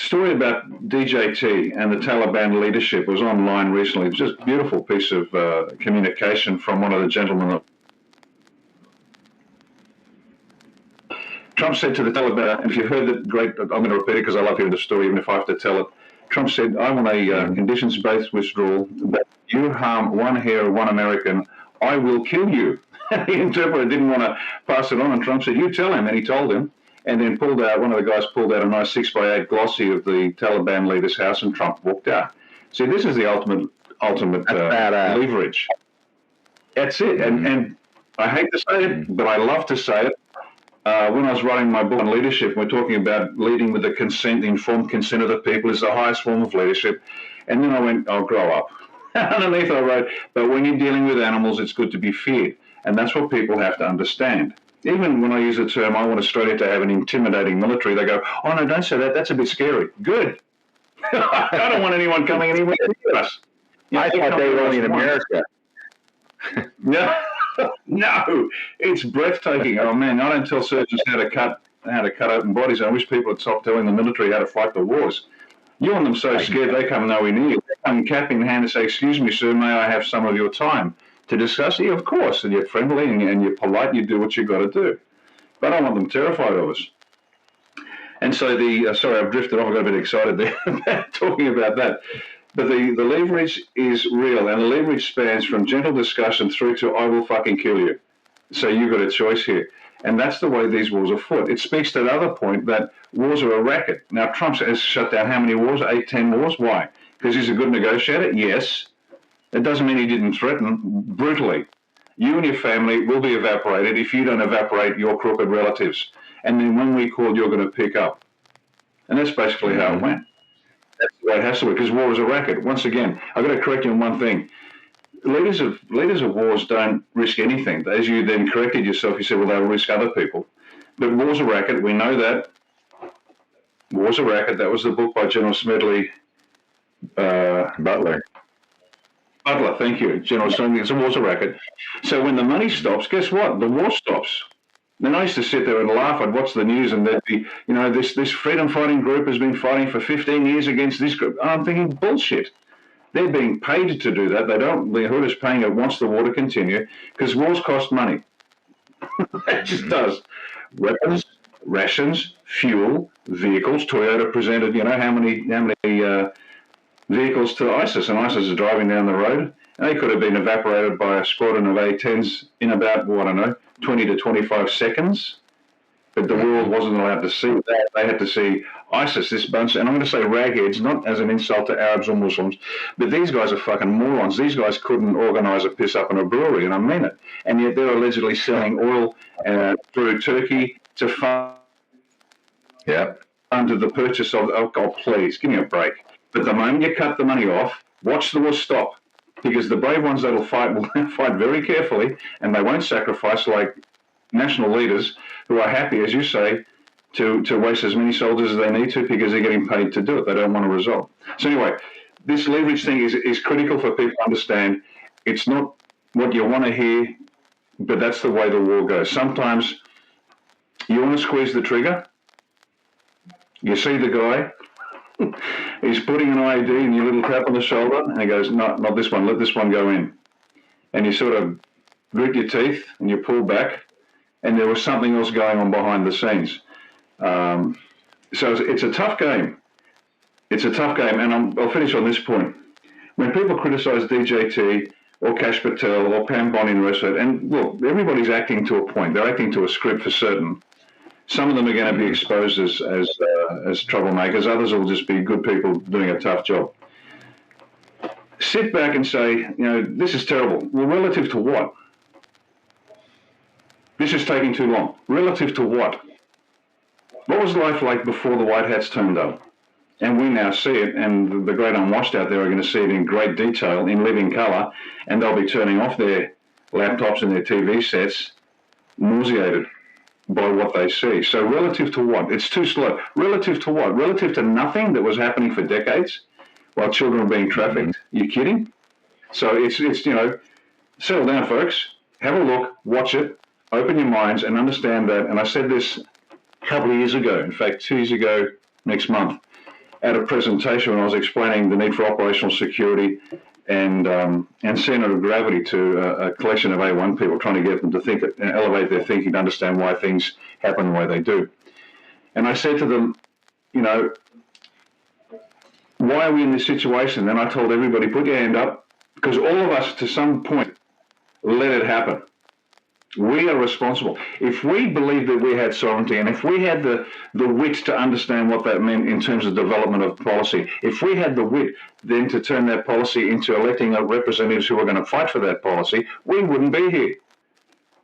story about DJT and the Taliban leadership was online recently. It's just a beautiful piece of communication from one of the gentlemen. Trump said to the Taliban, and if you've heard it, great, I'm going to repeat it because I love hearing the story, even if I have to tell it. Trump said, I want a conditions-based withdrawal, that you harm one hair of one American, I will kill you. The interpreter didn't want to pass it on, and Trump said, you tell him, and he told him, and then one of the guys pulled out a nice 6x8 glossy of the Taliban leader's house, and Trump walked out. See, this is the ultimate leverage. That's it, and I hate to say it, but I love to say it. When I was writing my book on leadership, we're talking about leading with the informed consent of the people is the highest form of leadership. And then I went, I'll grow up. Underneath I wrote, but when you're dealing with animals, it's good to be feared. And that's what people have to understand. Even when I use the term, I want Australia to have an intimidating military, they go, oh no, don't say that, that's a bit scary. Good. I don't want anyone coming anywhere near us. I thought they were only in America. No, it's breathtaking. Oh man, I don't tell surgeons how to cut open bodies. I wish people would stop telling the military how to fight the wars. You want them so scared they come nowhere near you. They come cap in hand and say, excuse me, sir, may I have some of your time to discuss? Yeah, of course. And you're friendly and you're polite, you do what you've got to do. But I want them terrified of us. And so sorry, I've drifted off, I got a bit excited there talking about that. But the leverage is real, and the leverage spans from gentle discussion through to I will fucking kill you. So you've got a choice here. And that's the way these wars are fought. It speaks to the other point that wars are a racket. Now, Trump has shut down how many wars? 8, 10 wars? Why? Because he's a good negotiator? Yes. It doesn't mean he didn't threaten brutally. You and your family will be evaporated if you don't evaporate your crooked relatives. And then when we call, you're going to pick up. And that's basically how it went. That's the way it has to work, because war is a racket. Once again, I've got to correct you on one thing. Leaders of wars don't risk anything. As you then corrected yourself, you said, well, they'll risk other people. But war's a racket. We know that. War's a racket. That was the book by General Smedley. Butler, thank you. General Smedley. It's a war's a racket. So when the money stops, guess what? The war stops. Then I used to sit there and laugh. I'd watch the news and there'd be, this freedom fighting group has been fighting for 15 years against this group. I'm thinking, bullshit. They're being paid to do that. The hood is paying it, wants the war to continue, because wars cost money. It just does. Weapons, rations, fuel, vehicles. Toyota presented, how many vehicles to ISIS, and ISIS is driving down the road. And they could have been evaporated by a squadron of A-10s in about, 20 to 25 seconds. But the world wasn't allowed to see that. They had to see ISIS, this bunch, and I'm going to say ragheads, not as an insult to Arabs or Muslims, but these guys are fucking morons. These guys couldn't organise a piss up in a brewery, and I mean it. And yet they're allegedly selling oil through Turkey to fund under the purchase of alcohol. Please, give me a break. But the moment you cut the money off, watch the war stop. Because the brave ones that'll fight will fight very carefully, and they won't sacrifice like national leaders who are happy, as you say, to waste as many soldiers as they need to because they're getting paid to do it. They don't want a result. So anyway, this leverage thing is critical for people to understand. It's not what you want to hear, but that's the way the war goes. Sometimes you want to squeeze the trigger. You see the guy. He's putting an IED in your little tap on the shoulder, and he goes, no, not this one, let this one go in. And you sort of grit your teeth, and you pull back, and there was something else going on behind the scenes. So it's a tough game. It's a tough game, and I'll finish on this point. When people criticise DJT or Kash Patel or Pam Bondi and the rest of it, and look, everybody's acting to a point. They're acting to a script for certain. Some of them are going to be exposed as troublemakers. Others will just be good people doing a tough job. Sit back and say, this is terrible. Well, relative to what? This is taking too long. Relative to what? What was life like before the white hats turned up? And we now see it, and the great unwashed out there are going to see it in great detail, in living colour, and they'll be turning off their laptops and their TV sets, nauseated by what they see. So relative to what? It's too slow. Relative to what? Relative to nothing that was happening for decades while children were being trafficked. You kidding? So it's settle down, folks. Have a look, watch it, open your minds and understand that. And I said this a couple of years ago, in fact, 2 years ago next month, at a presentation when I was explaining the need for operational security and center of gravity to a collection of A1 people, trying to get them to think and elevate their thinking to understand why things happen the way they do. And I said to them, you know, why are we in this situation? Then I told everybody, put your hand up, because all of us, to some point, let it happen. We are responsible. If we believed that we had sovereignty, and if we had the wit to understand what that meant in terms of development of policy, if we had the wit then to turn that policy into electing representatives who are going to fight for that policy, we wouldn't be here.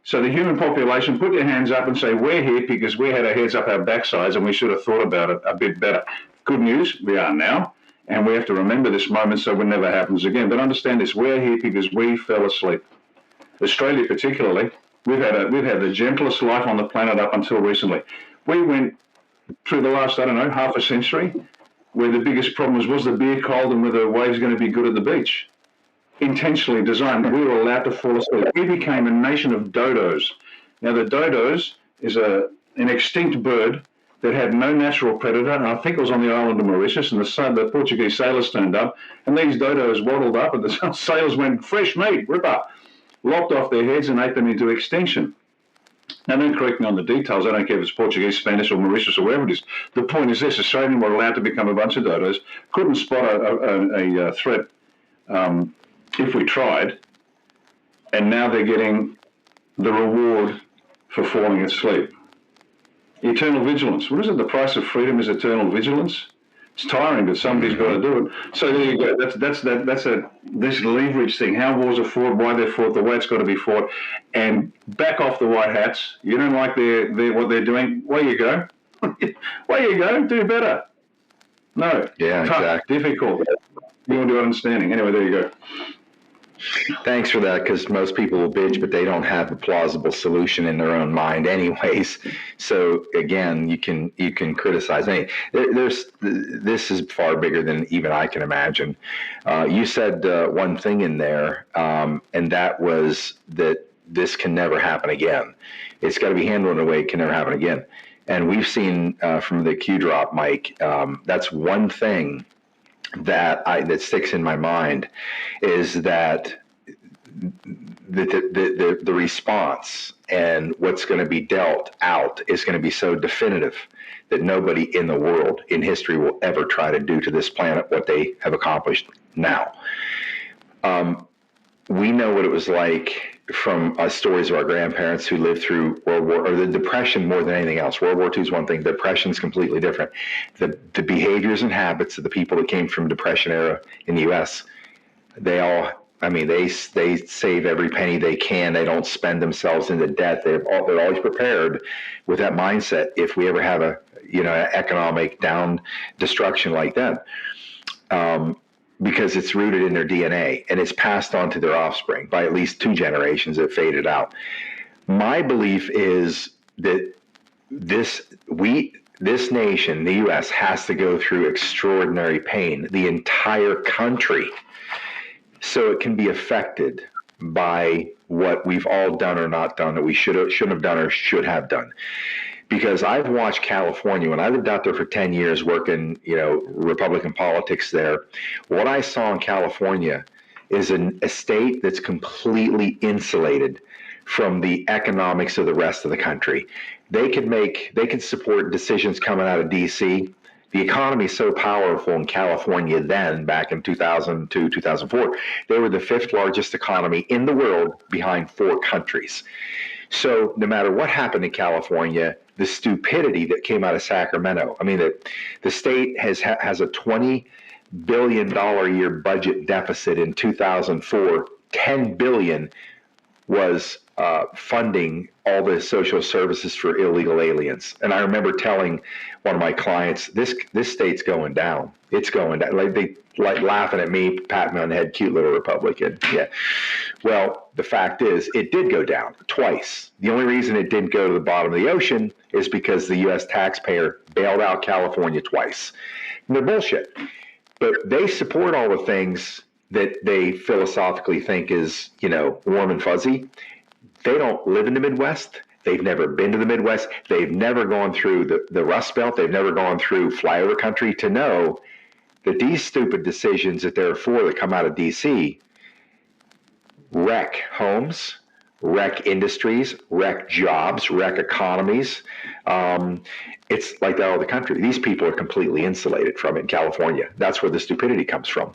So the human population, put your hands up and say, we're here because we had our heads up our backsides and we should have thought about it a bit better. Good news, we are now, and we have to remember this moment so it never happens again. But understand this, we're here because we fell asleep. Australia particularly, we've had the gentlest life on the planet up until recently. We went through the last, I don't know, half a century where the biggest problem was the beer cold and were the waves going to be good at the beach? Intentionally designed. We were allowed to fall asleep. We became a nation of dodos. Now, the dodos is an extinct bird that had no natural predator, and I think it was on the island of Mauritius, and the Portuguese sailors turned up, and these dodos waddled up, and the sailors went, fresh meat, ripper, lopped off their heads and ate them into extinction. Now, don't correct me on the details. I don't care if it's Portuguese, Spanish, or Mauritius, or wherever it is. The point is this: Australians were allowed to become a bunch of dodos, couldn't spot a threat if we tried, and now they're getting the reward for falling asleep. Eternal vigilance. What is it? The price of freedom is eternal vigilance. It's tiring, but somebody's got to do it. So there you go. That's this leverage thing. How wars are fought, why they're fought, the way it's got to be fought, and back off the white hats. You don't like what they're doing. Away you go. Away you go. Do better. No. Yeah. Tough, Exactly. difficult. You want to do understanding. Anyway, there you go. Thanks for that, because most people will bitch, but they don't have a plausible solution in their own mind anyways. So again, you can criticize. I mean, this is far bigger than even I can imagine. You said one thing in there, and that was that this can never happen again. It's got to be handled in a way it can never happen again. And we've seen from the Q drop, Mike, that's one thing that sticks in my mind, is that the response and what's going to be dealt out is going to be so definitive that nobody in the world in history will ever try to do to this planet what they have accomplished now. We know what it was like from stories of our grandparents who lived through World War, or the Depression more than anything else. World War II is one thing. Depression is completely different. The behaviors and habits of the people that came from Depression era in the U.S., they save every penny they can. They don't spend themselves into debt. They're always prepared with that mindset if we ever have economic destruction like that. Because it's rooted in their DNA and it's passed on to their offspring by at least 2 generations that faded out. My belief is that this nation, the U.S., has to go through extraordinary pain, the entire country, so it can be affected by what we've all done or not done that we shouldn't have done or should have done. Because I've watched California, when I lived out there for 10 years working, Republican politics there, what I saw in California is a state that's completely insulated from the economics of the rest of the country. They could support decisions coming out of D.C. The economy is so powerful in California then, back in 2002, 2004, they were the 5th largest economy in the world behind 4 countries. So no matter what happened in California, the stupidity that came out of Sacramento, I mean, the state has a $20 billion a year budget deficit in 2004. $10 billion was funding all the social services for illegal aliens. And I remember telling one of my clients, this state's going down. It's going down. They laughing at me, patting me on the head, cute little Republican. Yeah. Well, the fact is, it did go down twice. The only reason it didn't go to the bottom of the ocean is because the U.S. taxpayer bailed out California twice. And they're bullshit. But they support all the things that they philosophically think is, warm and fuzzy. They don't live in the Midwest. They've never been to the Midwest. They've never gone through the Rust Belt. They've never gone through flyover country to know that these stupid decisions that there are four that come out of D.C. wreck homes, wreck industries, wreck jobs, wreck economies. It's like that all over the country. These people are completely insulated from it in California. That's where the stupidity comes from.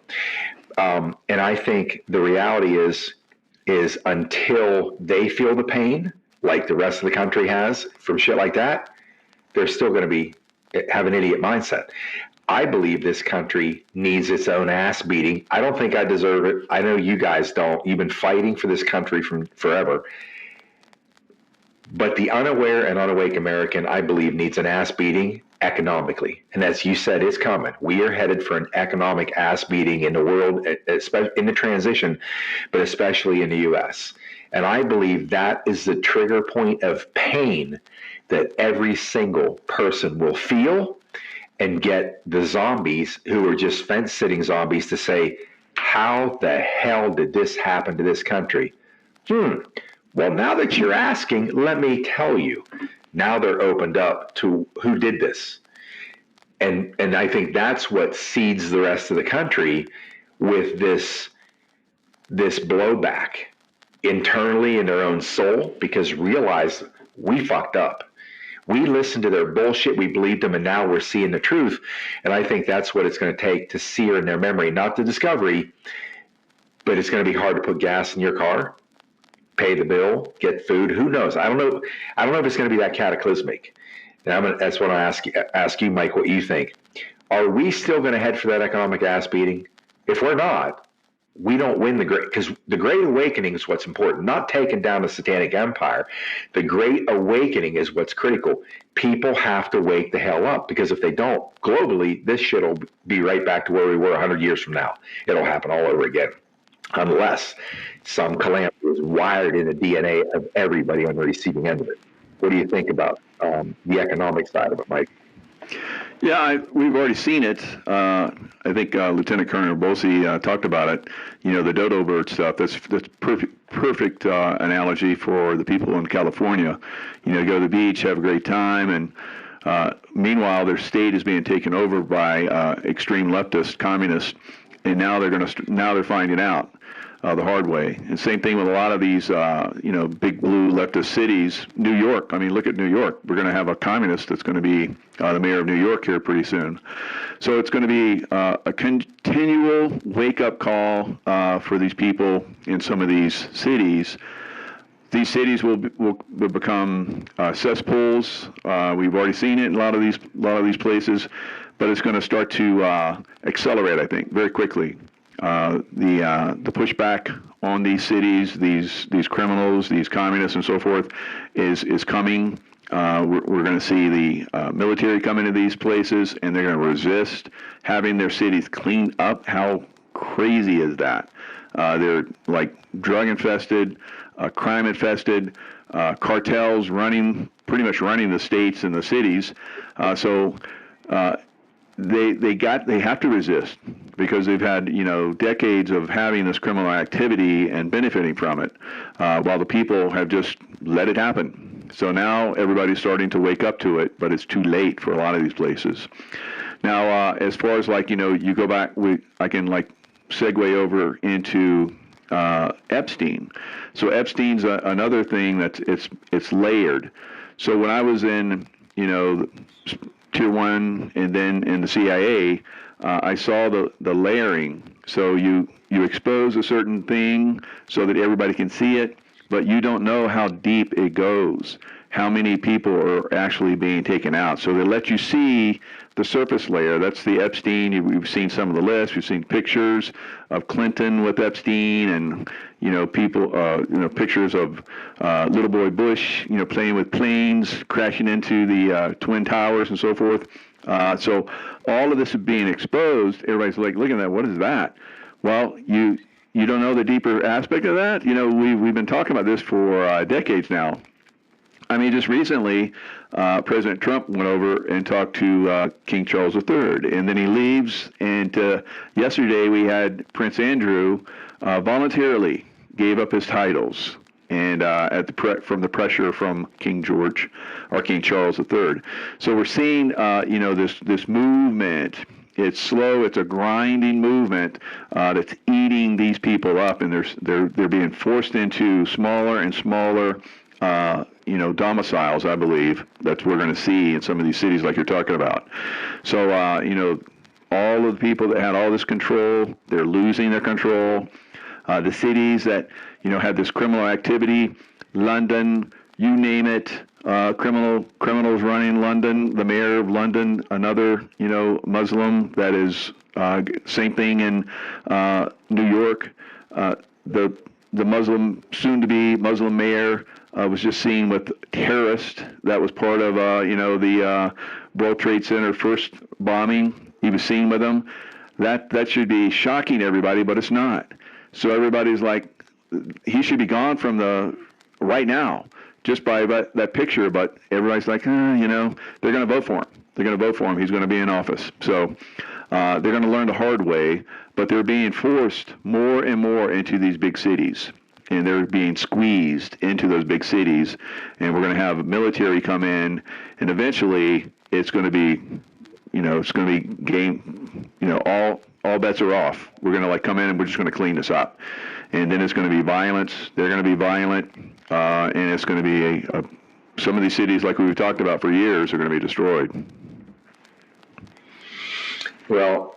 And I think the reality is until they feel the pain, like the rest of the country has from shit like that, they're still going to have an idiot mindset. I believe this country needs its own ass beating. I don't think I deserve it. I know you guys don't. You've been fighting for this country from forever. But the unaware and unawake American, I believe, needs an ass beating economically. And as you said, it's coming. We are headed for an economic ass beating in the world, especially in the transition, but especially in the U.S. And I believe that is the trigger point of pain that every single person will feel, and get the zombies who are just fence-sitting zombies to say, how the hell did this happen to this country? Well, now that you're asking, let me tell you. Now they're opened up to who did this. And I think that's what seeds the rest of the country with this blowback internally in their own soul, because realize we fucked up. We listened to their bullshit, we believed them, and now we're seeing the truth. And I think that's what it's going to take to sear in their memory, not the discovery, but it's going to be hard to put gas in your car, pay the bill, get food. Who knows? I don't know if it's going to be that cataclysmic. And that's what I ask you, Mike, what you think. Are we still going to head for that economic ass beating? If we're not, we don't win because the Great Awakening is what's important, not taking down the Satanic Empire. The Great Awakening is what's critical. People have to wake the hell up, because if they don't, globally, this shit will be right back to where we were 100 years from now. It'll happen all over again, unless some calamity is wired in the DNA of everybody on the receiving end of it. What do you think about the economic side of it, Mike? Yeah, we've already seen it. I think Lieutenant Colonel Bosey talked about it. You know, the dodo bird stuff. That's perfect analogy for the people in California. You know, go to the beach, have a great time, and meanwhile, their state is being taken over by extreme leftist communists, and now they're finding out the hard way. And same thing with a lot of these, big blue leftist cities. New York. I mean, look at New York. We're going to have a communist that's going to be the mayor of New York here pretty soon. So it's going to be a continual wake-up call for these people in some of these cities. These cities will become cesspools. We've already seen it in a lot of these places, but it's going to start to accelerate, I think, very quickly. The pushback on these cities, these criminals, these communists, and so forth, is coming. We're going to see the military come into these places, and they're going to resist having their cities cleaned up. How crazy is that? They're like drug infested, crime infested, cartels pretty much running the states and the cities. So they have to resist, because they've had decades of having this criminal activity and benefiting from it, while the people have just let it happen. So now everybody's starting to wake up to it, but it's too late for a lot of these places. Now, as far as you go back, I can segue over into Epstein. So Epstein's another thing that's it's layered. So when I was in Tier 1 and then in the CIA, I saw the layering. So you expose a certain thing so that everybody can see it, but you don't know how deep it goes, how many people are actually being taken out. So they let you see the surface layer. That's the Epstein. We've seen some of the lists. We've seen pictures of Clinton with Epstein, and people, pictures of little boy Bush, playing with planes, crashing into the Twin Towers and so forth. So all of this is being exposed. Everybody's like, look at that. What is that? Well, you don't know the deeper aspect of that. We've been talking about this for decades now. I mean, just recently, President Trump went over and talked to King Charles III, and then he leaves. And yesterday we had Prince Andrew voluntarily gave up his titles, and from the pressure from King George or King Charles III. So we're seeing, this movement It's slow. It's a grinding movement that's eating these people up, and they're being forced into smaller and smaller, domiciles. I believe that's what we're going to see in some of these cities, like you're talking about. So, all of the people that had all this control, they're losing their control. The cities that had this criminal activity, London, you name it. Criminals running London, the mayor of London, another, Muslim that is, same thing in New York. The soon-to-be Muslim mayor was just seen with terrorists. That was part of, the World Trade Center first bombing. He was seen with them. That should be shocking everybody, but it's not. So everybody's like, he should be gone from right now, just by that picture, but everybody's like, they're going to vote for him. They're going to vote for him. He's going to be in office. So they're going to learn the hard way, but they're being forced more and more into these big cities, and they're being squeezed into those big cities, and we're going to have military come in, and eventually it's going to be, it's going to be game, all bets are off. We're going to come in and we're just going to clean this up. And then it's going to be violence. They're going to be violent. And it's going to be some of these cities, like we've talked about for years, are going to be destroyed. Well,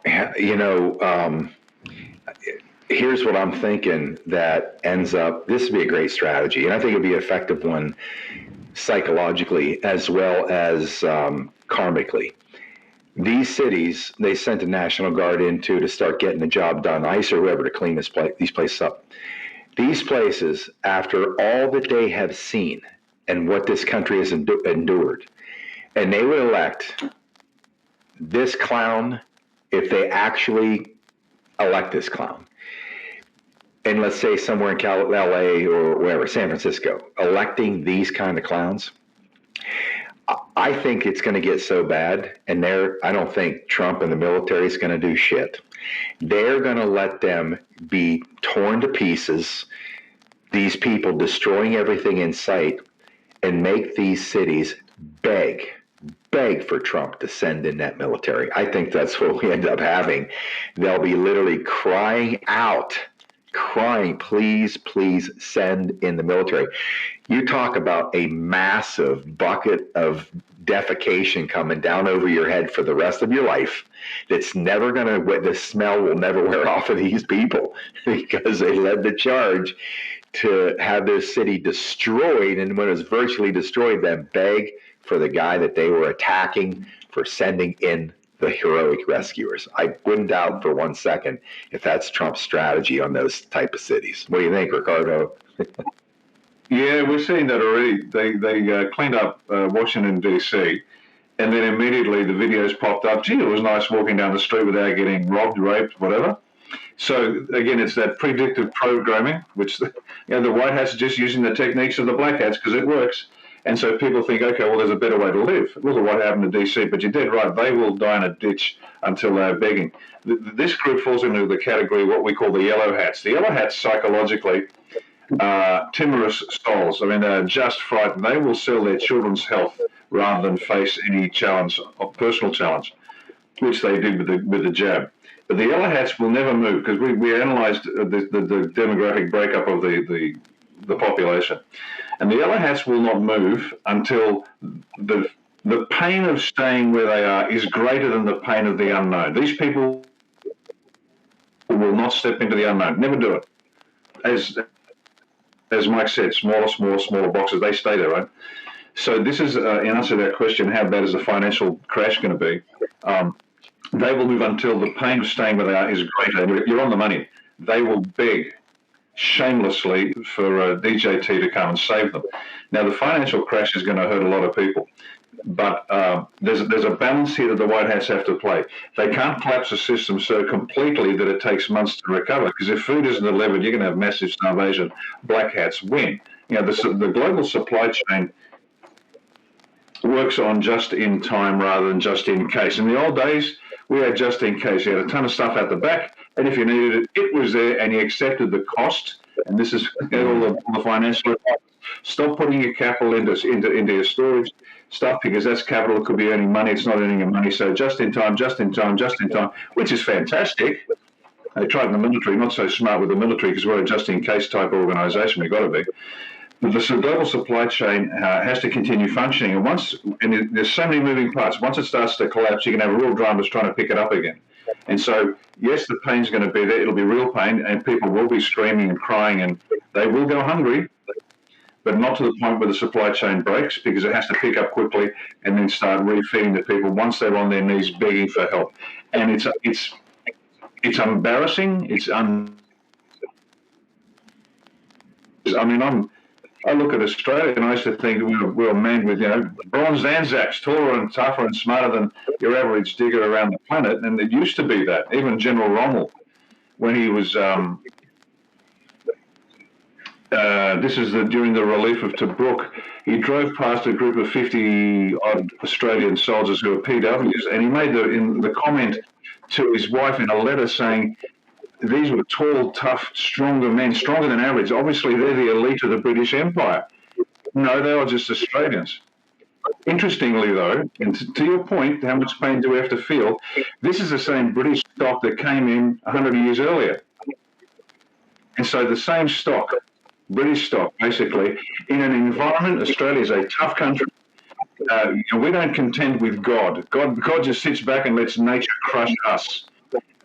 here's what I'm thinking that ends up, this would be a great strategy, and I think it'd be an effective one psychologically as well as karmically. These cities, they sent the National Guard into to start getting the job done, ICE or whoever, to clean these places up. These places, after all that they have seen and what this country has endured, and they would elect this clown, if they actually elect this clown, and let's say somewhere in LA or wherever, San Francisco, electing these kind of clowns, I think it's going to get so bad, and I don't think Trump and the military is going to do shit. They're going to let them be torn to pieces, these people destroying everything in sight, and make these cities beg for Trump to send in that military. I think that's what we end up having. They'll be literally crying, please send in the military. You talk about a massive bucket of defecation coming down over your head for the rest of your life. That's never the smell will never wear off of these people because they led the charge to have their city destroyed. And when it was virtually destroyed, then beg for the guy that they were attacking for sending in the heroic rescuers. I wouldn't doubt for 1 second if that's Trump's strategy on those type of cities. What do you think, Ricardo? Yeah, we're seeing that already. They cleaned up Washington, D.C., and then immediately the videos popped up. Gee, it was nice walking down the street without getting robbed, raped, whatever. So, again, it's that predictive programming, which the White House is just using the techniques of the Black Hats because it works. And so people think, okay, well, there's a better way to live. Look at what happened to D.C., but you're dead right. They will die in a ditch until they're begging. This group falls into the category what we call the yellow hats. The yellow hats, psychologically, timorous souls. I mean, they're just frightened. They will sell their children's health rather than face any challenge, personal challenge, which they did with the jab. But the yellow hats will never move because we analysed the demographic breakup of the population. And the yellow hats will not move until the pain of staying where they are is greater than the pain of the unknown. These people will not step into the unknown. Never do it. As Mike said, smaller boxes, they stay there, right? So this is, in answer to that question, how bad is the financial crash going to be? They will move until the pain of staying where they are is greater. You're on the money. They will beg shamelessly for DJT to come and save them. Now, the financial crash is going to hurt a lot of people, but there's a balance here that the White Hats have to play. They can't collapse the system so completely that it takes months to recover, because if food isn't delivered, you're going to have massive starvation. Black Hats win. The global supply chain works on just in time rather than just in case. In the old days, we had just in case. You had a ton of stuff at the back, and if you needed it, it was there, and you accepted the cost. And this is all the financial. Stop putting your capital into your storage stuff, because that's capital that could be earning money. It's not earning your money. So just in time, which is fantastic. They tried in the military, not so smart with the military because we're a just-in-case type organisation. We've got to be. But the global supply chain has to continue functioning. And there's so many moving parts. Once it starts to collapse, you can have real dramas trying to pick it up again. And so, yes, the pain's going to be there. It'll be real pain, and people will be screaming and crying, and they will go hungry, but not to the point where the supply chain breaks, because it has to pick up quickly and then start refeeding the people once they're on their knees begging for help. And it's embarrassing. I look at Australia and I used to think we were men with, bronze Anzacs, taller and tougher and smarter than your average digger around the planet. And it used to be that. Even General Rommel, when he was, during the relief of Tobruk, he drove past a group of 50-odd Australian soldiers who were PWs, and he made the comment to his wife in a letter saying, these were tall, tough, stronger men, stronger than average. Obviously, they're the elite of the British Empire. No, they were just Australians. Interestingly, though, and to your point, how much pain do we have to feel? This is the same British stock that came in 100 years earlier. And so the same stock, British stock, basically, in an environment, Australia is a tough country. We don't contend with God. God just sits back and lets nature crush us.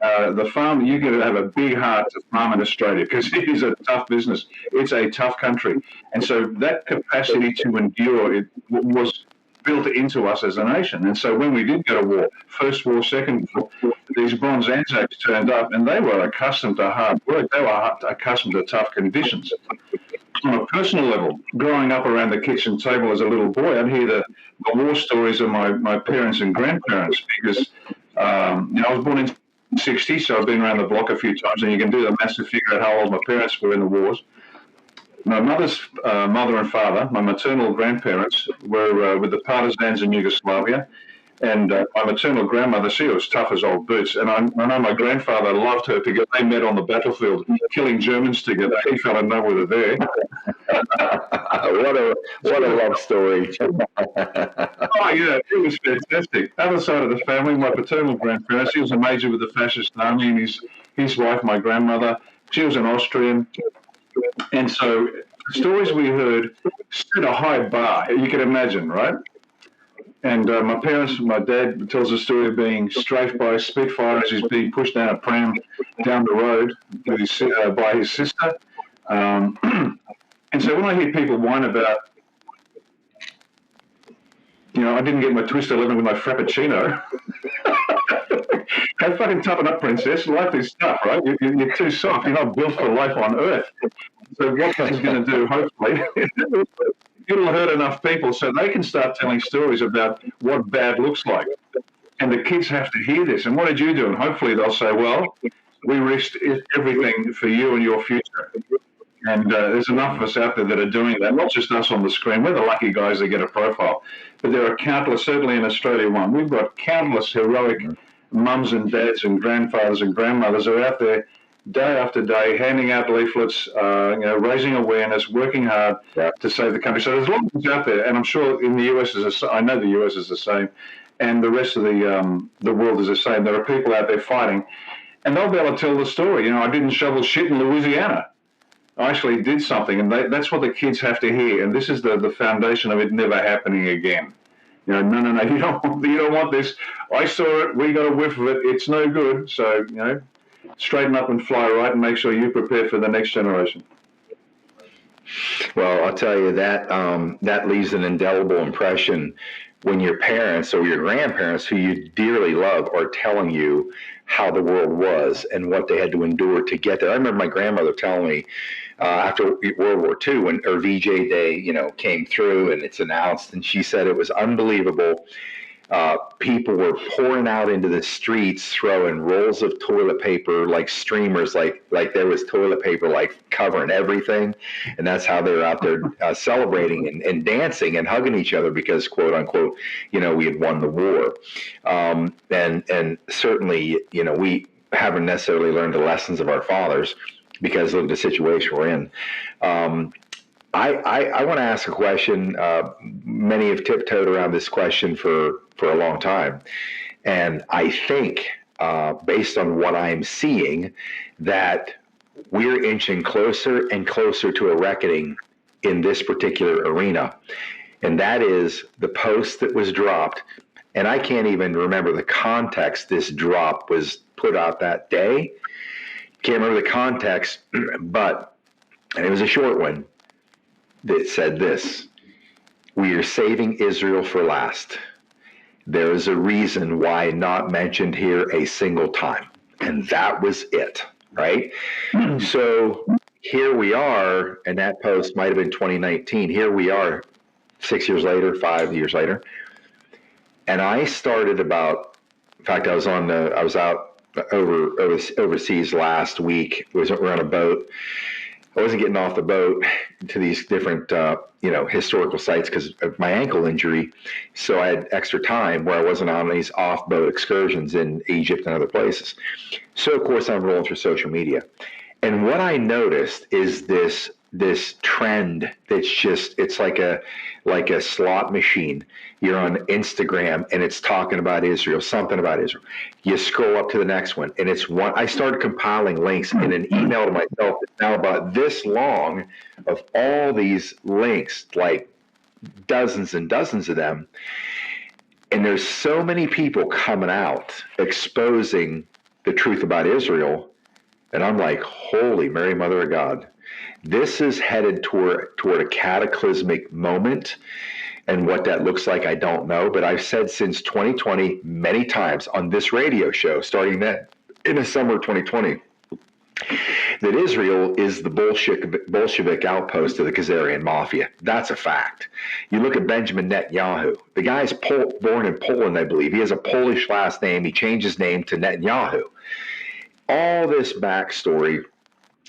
The farm, you got to have a big heart to farm in Australia, because it is a tough business. It's a tough country. And so that capacity to endure it was built into us as a nation. And so when we did go to war, First War, Second War, these bronze Anzacs turned up, and they were accustomed to hard work. They were accustomed to tough conditions. On a personal level, growing up around the kitchen table as a little boy, I'd hear the war stories of my parents and grandparents, because I was born in 60, so I've been around the block a few times, and you can do the maths to figure out how old my parents were in the wars. My mother's mother and father, my maternal grandparents, were with the partisans in Yugoslavia, and my maternal grandmother, she was tough as old boots, and I know my grandfather loved her because they met on the battlefield, killing Germans together. He fell in love with her there. What a love story. Oh, yeah, it was fantastic. Other side of the family, my paternal grandparents, he was a major with the fascist army, and his wife, my grandmother, she was an Austrian. And so the stories we heard set a high bar, you can imagine, right? And my dad tells the story of being strafed by a Spitfire as he's being pushed down a pram down the road with by his sister. And so when I hear people whine about, I didn't get my Twist 11 with my Frappuccino. Have fucking toughen up, princess. Life is tough, right? You're too soft. You're not built for life on Earth. So what this is going to do, hopefully, it'll hurt enough people so they can start telling stories about what bad looks like. And the kids have to hear this. And what did you do? And hopefully they'll say, well, we risked everything for you and your future. And there's enough of us out there that are doing that, not just us on the screen. We're the lucky guys that get a profile. But there are countless, certainly in Australia one, we've got countless heroic mums and dads and grandfathers and grandmothers who are out there day after day, handing out leaflets, raising awareness, working hard to save the country. So there's a lot of things out there, and I'm sure in the US I know the US is the same, and the rest of the world is the same. There are people out there fighting, and they'll be able to tell the story. I didn't shovel shit in Louisiana. I actually did something, and that's what the kids have to hear. And this is the foundation of it never happening again. No, you don't want this. I saw it. We got a whiff of it. It's no good. So straighten up and fly right, and make sure you prepare for the next generation. Well, I'll tell you that leaves an indelible impression when your parents or your grandparents, who you dearly love, are telling you how the world was and what they had to endure to get there. I remember my grandmother telling me after World War II, when VJ Day, came through and it's announced, and she said it was unbelievable. People were pouring out into the streets, throwing rolls of toilet paper like streamers, like there was toilet paper like covering everything, and that's how they were out there celebrating and dancing and hugging each other because, quote unquote, we had won the war. And certainly, we haven't necessarily learned the lessons of our fathers because of the situation we're in. I want to ask a question. Many have tiptoed around this question for a long time. And I think, based on what I'm seeing, that we're inching closer and closer to a reckoning in this particular arena. And that is the post that was dropped. And I can't even remember the context this drop was put out that day. Can't remember the context, but, and it was a short one, that said this: "We are saving Israel for last. There is a reason why not mentioned here a single time." And that was it, right? So here we are, and that post might have been 2019. Here we are 6 years later, 5 years later. And I started about, in fact, I was out overseas last week. We're on a boat. I wasn't getting off the boat to these different, historical sites because of my ankle injury. So I had extra time where I wasn't on these off-boat excursions in Egypt and other places. So, of course, I'm rolling through social media. And what I noticed is this trend that's just, it's like a slot machine. You're on Instagram and it's talking about Israel, something about Israel. You scroll up to the next one and it's one. I started compiling links in an email to myself that's now about this long, of all these links, like dozens and dozens of them. And there's so many people coming out exposing the truth about Israel. And I'm like, holy Mary, Mother of God. This is headed toward a cataclysmic moment. And what that looks like, I don't know. But I've said since 2020 many times on this radio show, starting that in the summer of 2020, that Israel is the Bolshevik outpost of the Khazarian mafia. That's a fact. You look at Benjamin Netanyahu. The guy's born in Poland, I believe. He has a Polish last name. He changed his name to Netanyahu. All this backstory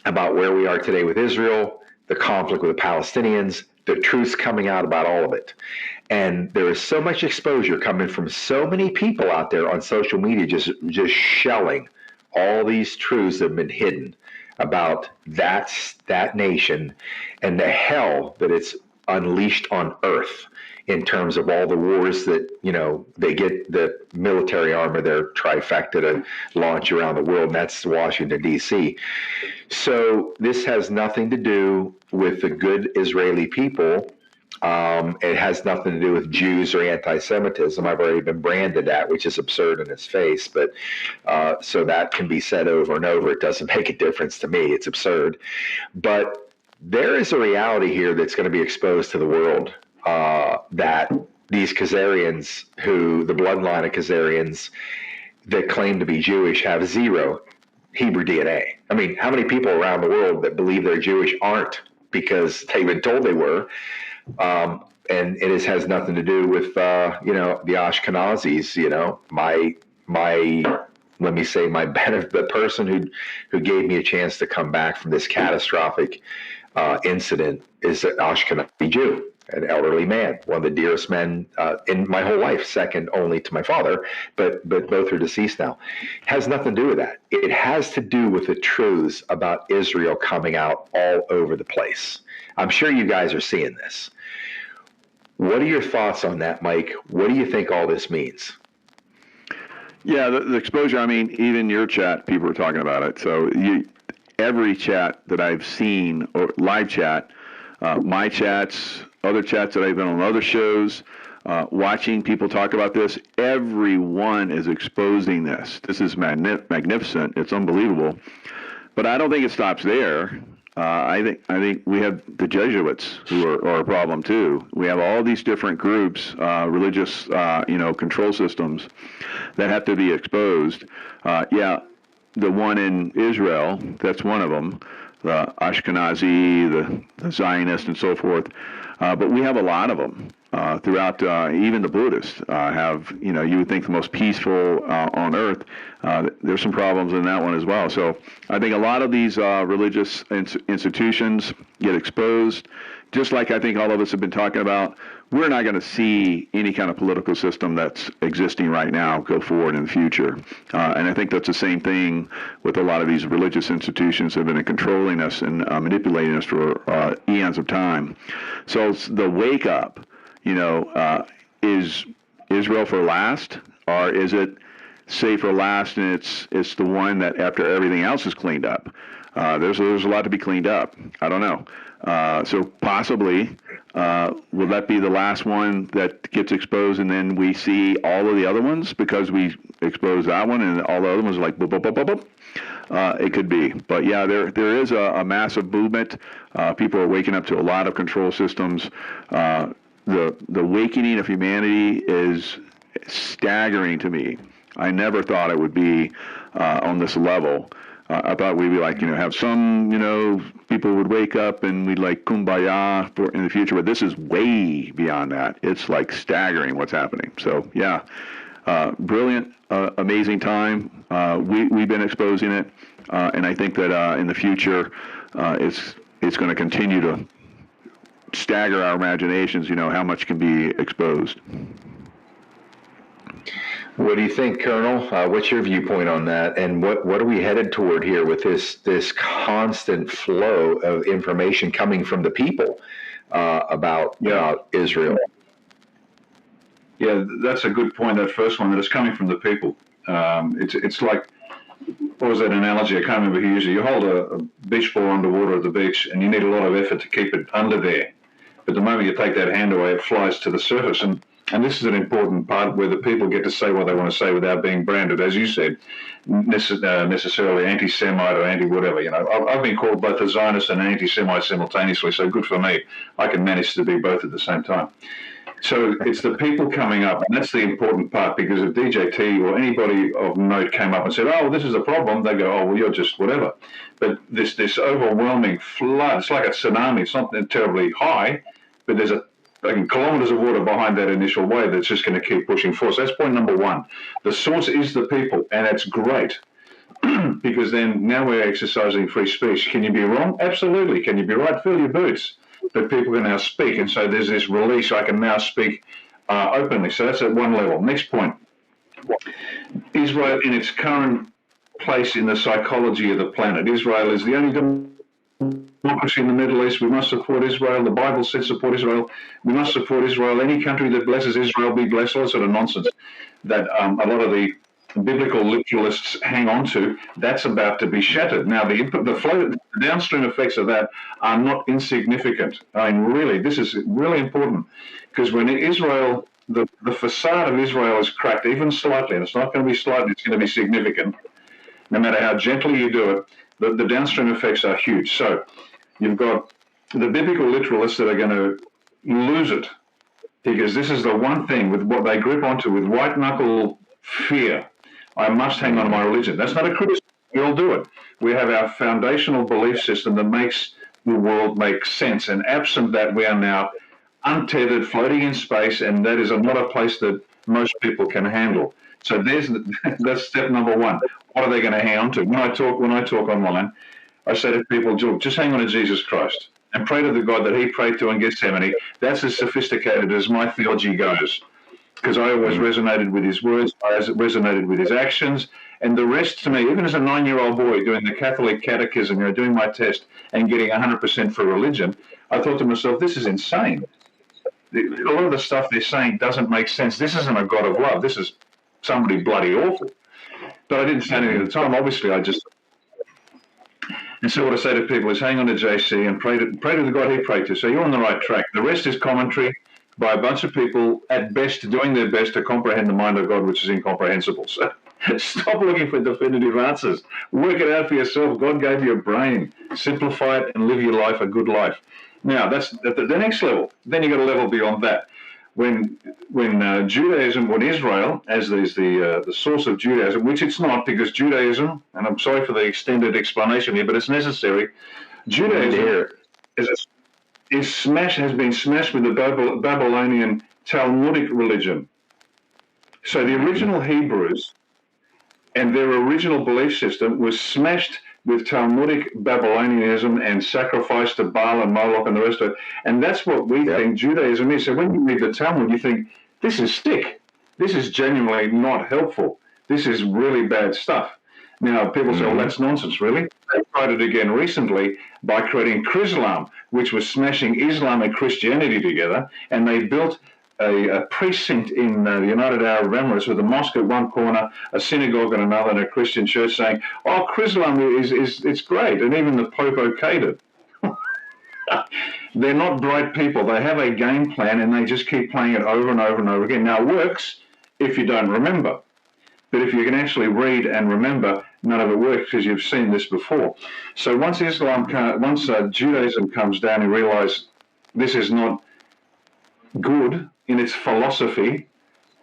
about where we are today with Israel, the conflict with the Palestinians, the truth's coming out about all of it. And there is so much exposure coming from so many people out there on social media just shelling all these truths that have been hidden about that nation and the hell that it's unleashed on earth in terms of all the wars that, they get the military armor, their trifecta to launch around the world, and that's Washington, D.C. So this has nothing to do with the good Israeli people. It has nothing to do with Jews or anti-Semitism. I've already been branded that, which is absurd in its face. But so that can be said over and over. It doesn't make a difference to me. It's absurd. But there is a reality here that's going to be exposed to the world, that these Khazarians, the bloodline of Khazarians that claim to be Jewish, have zero Hebrew DNA. I mean, how many people around the world that believe they're Jewish aren't because they've been told they were? And it has nothing to do with, the Ashkenazis, let me say my benefit, the person who gave me a chance to come back from this catastrophic incident is an Ashkenazi Jew, an elderly man, one of the dearest men in my whole life, second only to my father, but both are deceased now. It has nothing to do with that. It has to do with the truths about Israel coming out all over the place. I'm sure you guys are seeing this. What are your thoughts on that, Mike? What do you think all this means? Yeah, the exposure, I mean, even your chat, people are talking about it. So every chat that I've seen, or live chat, my chats, other chats that I've been on other shows, watching people talk about this, everyone is exposing this. This is magnificent. It's unbelievable. But I don't think it stops there. I think we have the Jesuits who are a problem too. We have all these different groups, religious, control systems that have to be exposed. The one in Israel, that's one of them, the Ashkenazi, the Zionist, and so forth. But we have a lot of them throughout. Even the Buddhists have, you would think the most peaceful on earth. There's some problems in that one as well. So I think a lot of these religious institutions get exposed. just like I think all of us have been talking about, we're not going to see any kind of political system that's existing right now go forward in the future. And I think that's the same thing with a lot of these religious institutions that have been controlling us and manipulating us for eons of time. So the wake up, is Israel for last, or is it save for last and it's the one that after everything else is cleaned up? There's a lot to be cleaned up. I don't know. So possibly, will that be the last one that gets exposed, and then we see all of the other ones because we exposed that one, and all the other ones are like boop, boop, boop, boop, boop. It could be, but yeah, there is a massive movement. People are waking up to a lot of control systems. The awakening of humanity is staggering to me. I never thought it would be on this level. I thought we'd be like, have some, people would wake up and we'd like kumbaya in the future, but this is way beyond that. It's like staggering what's happening. So yeah, brilliant, amazing time. We've been exposing it, and I think that in the future, it's going to continue to stagger our imaginations. How much can be exposed. What do you think, Colonel? What's your viewpoint on that? And what are we headed toward here with this constant flow of information coming from the people about Israel? Yeah, that's a good point. That first one, that it's coming from the people. It's like, what was that analogy? I can't remember who used it. You hold a beach ball underwater at the beach, and you need a lot of effort to keep it under there. But the moment you take that hand away, it flies to the surface. And this is an important part where the people get to say what they want to say without being branded, as you said, necessarily anti-Semite or anti-whatever. I've been called both a Zionist and an anti-Semite simultaneously, so good for me. I can manage to be both at the same time. So it's the people coming up, and that's the important part, because if DJT or anybody of note came up and said, oh, well, this is a problem, they go, oh, well, you're just whatever. But this overwhelming flood, it's like a tsunami. It's not terribly high, but there's kilometers of water behind that initial wave that's just going to keep pushing forward. So that's point number one. The source is the people, and that's great, because then now we're exercising free speech. Can you be wrong? Absolutely. Can you be right? Fill your boots. But people can now speak, and so there's this release. I can now speak openly. So that's at one level. Next point. Israel in its current place in the psychology of the planet. Israel is the only democracy in the Middle East. We must support Israel. The Bible says support Israel. We must support Israel. Any country that blesses Israel be blessed. All that sort of nonsense that a lot of the biblical literalists hang on to, that's about to be shattered. Now, the downstream effects of that are not insignificant. I mean, really, this is really important, because when Israel, the facade of Israel is cracked even slightly, and it's not going to be slightly, it's going to be significant, no matter how gently you do it, the downstream effects are huge. So you've got the biblical literalists that are going to lose it, because this is the one thing with what they grip onto with white-knuckle fear. I must hang on to my religion. That's not a criticism. We all do it. We have our foundational belief system that makes the world make sense. And absent that, we are now untethered, floating in space, and that is not a place that most people can handle. So that's step number one. What are they going to hang on to? When I talk online, I say to people, just hang on to Jesus Christ and pray to the God that he prayed to in Gethsemane. That's as sophisticated as my theology goes, because I always resonated with his words, I resonated with his actions, and the rest to me, even as a 9-year-old boy doing the Catholic catechism, doing my test and getting 100% for religion, I thought to myself, this is insane. A lot of the stuff they're saying doesn't make sense. This isn't a God of love. This is somebody bloody awful. But I didn't say anything at the time. Obviously, and so what I say to people is hang on to JC and pray to the God he prayed to. So you're on the right track. The rest is commentary by a bunch of people, at best, doing their best to comprehend the mind of God, which is incomprehensible. So stop looking for definitive answers. Work it out for yourself. God gave you a brain. Simplify it and live your life a good life. Now, that's at the next level. Then you've got a level beyond that. When Judaism, when Israel, as is the source of Judaism, which it's not, because Judaism, and I'm sorry for the extended explanation here, but it's necessary, Judaism has been smashed with the Babylonian Talmudic religion. So the original Hebrews and their original belief system was smashed with Talmudic Babylonianism and sacrifice to Baal and Moloch and the rest of it. And that's what we think Judaism is. So when you read the Talmud, you think, this is sick. This is genuinely not helpful. This is really bad stuff. Now, people say, well, that's nonsense, really? They tried it again recently by creating Chrislam, which was smashing Islam and Christianity together, and they built a precinct in the United Arab Emirates with a mosque at one corner, a synagogue at another, and a Christian church saying, oh, Chrislam it's great, and even the Pope okayed it. They're not bright people. They have a game plan, and they just keep playing it over and over and over again. Now, it works if you don't remember. But if you can actually read and remember, none of it works because you've seen this before. So once Judaism comes down and realize this is not good in its philosophy,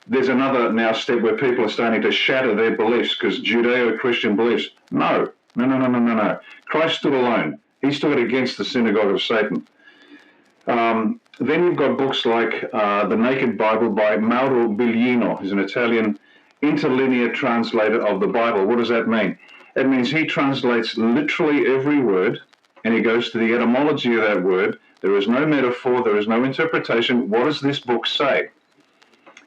there's another now step where people are starting to shatter their beliefs because Judeo-Christian beliefs. No. Christ stood alone. He stood against the synagogue of Satan. Then you've got books like The Naked Bible by Mauro Biglino, who's an Italian interlinear translator of the Bible. What does that mean? It means he translates literally every word, and he goes to the etymology of that word. There is no metaphor, there is no interpretation. What does this book say?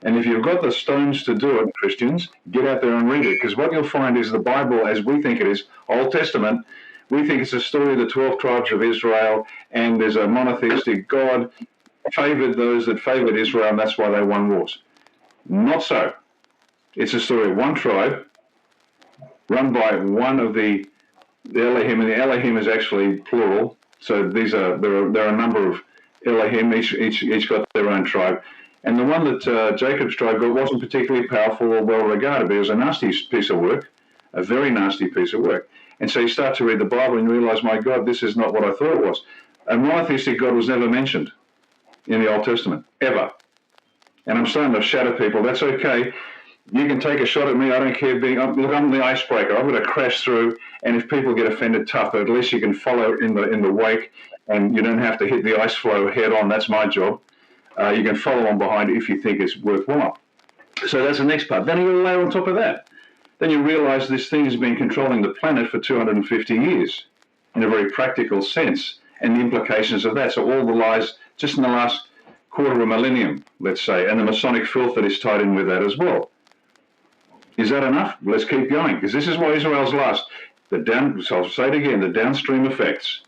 And if you've got the stones to do it, Christians, get out there and read it, because what you'll find is the Bible, as we think it is, Old Testament, we think it's a story of the 12 tribes of Israel, and there's a monotheistic God, favored those that favored Israel, and that's why they won wars. Not so. It's a story of one tribe, run by one of the Elohim, and the Elohim is actually plural. So there are a number of Elohim, each got their own tribe. And the one that Jacob's tribe got wasn't particularly powerful or well regarded, but it was a nasty piece of work, a very nasty piece of work. And so you start to read the Bible and you realize, my God, this is not what I thought it was. A monotheistic God was never mentioned in the Old Testament, ever. And I'm starting to shatter people. That's okay. You can take a shot at me. I don't care. Look, I'm the icebreaker. I'm going to crash through, and if people get offended, tough. But at least you can follow in the wake, and you don't have to hit the ice flow head on. That's my job. You can follow on behind if you think it's worthwhile. So that's the next part. Then you layer on top of that. Then you realize this thing has been controlling the planet for 250 years in a very practical sense, and the implications of that. So all the lies just in the last quarter of a millennium, let's say, and the Masonic filth that is tied in with that as well. Is that enough? Let's keep going, because this is why Israel's lost. So I'll say it again, the downstream effects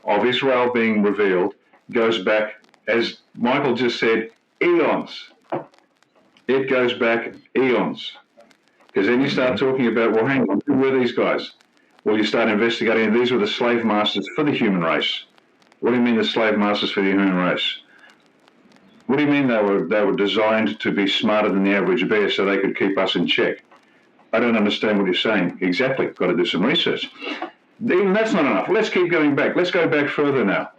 of Israel being revealed goes back, as Michael just said, eons. It goes back eons. Because then you start talking about, well, hang on, who were these guys? Well, you start investigating, these were the slave masters for the human race. What do you mean the slave masters for the human race? What do you mean they were designed to be smarter than the average bear so they could keep us in check? I don't understand what you're saying. Exactly. Got to do some research. Even that's not enough. Let's keep going back. Let's go back further now.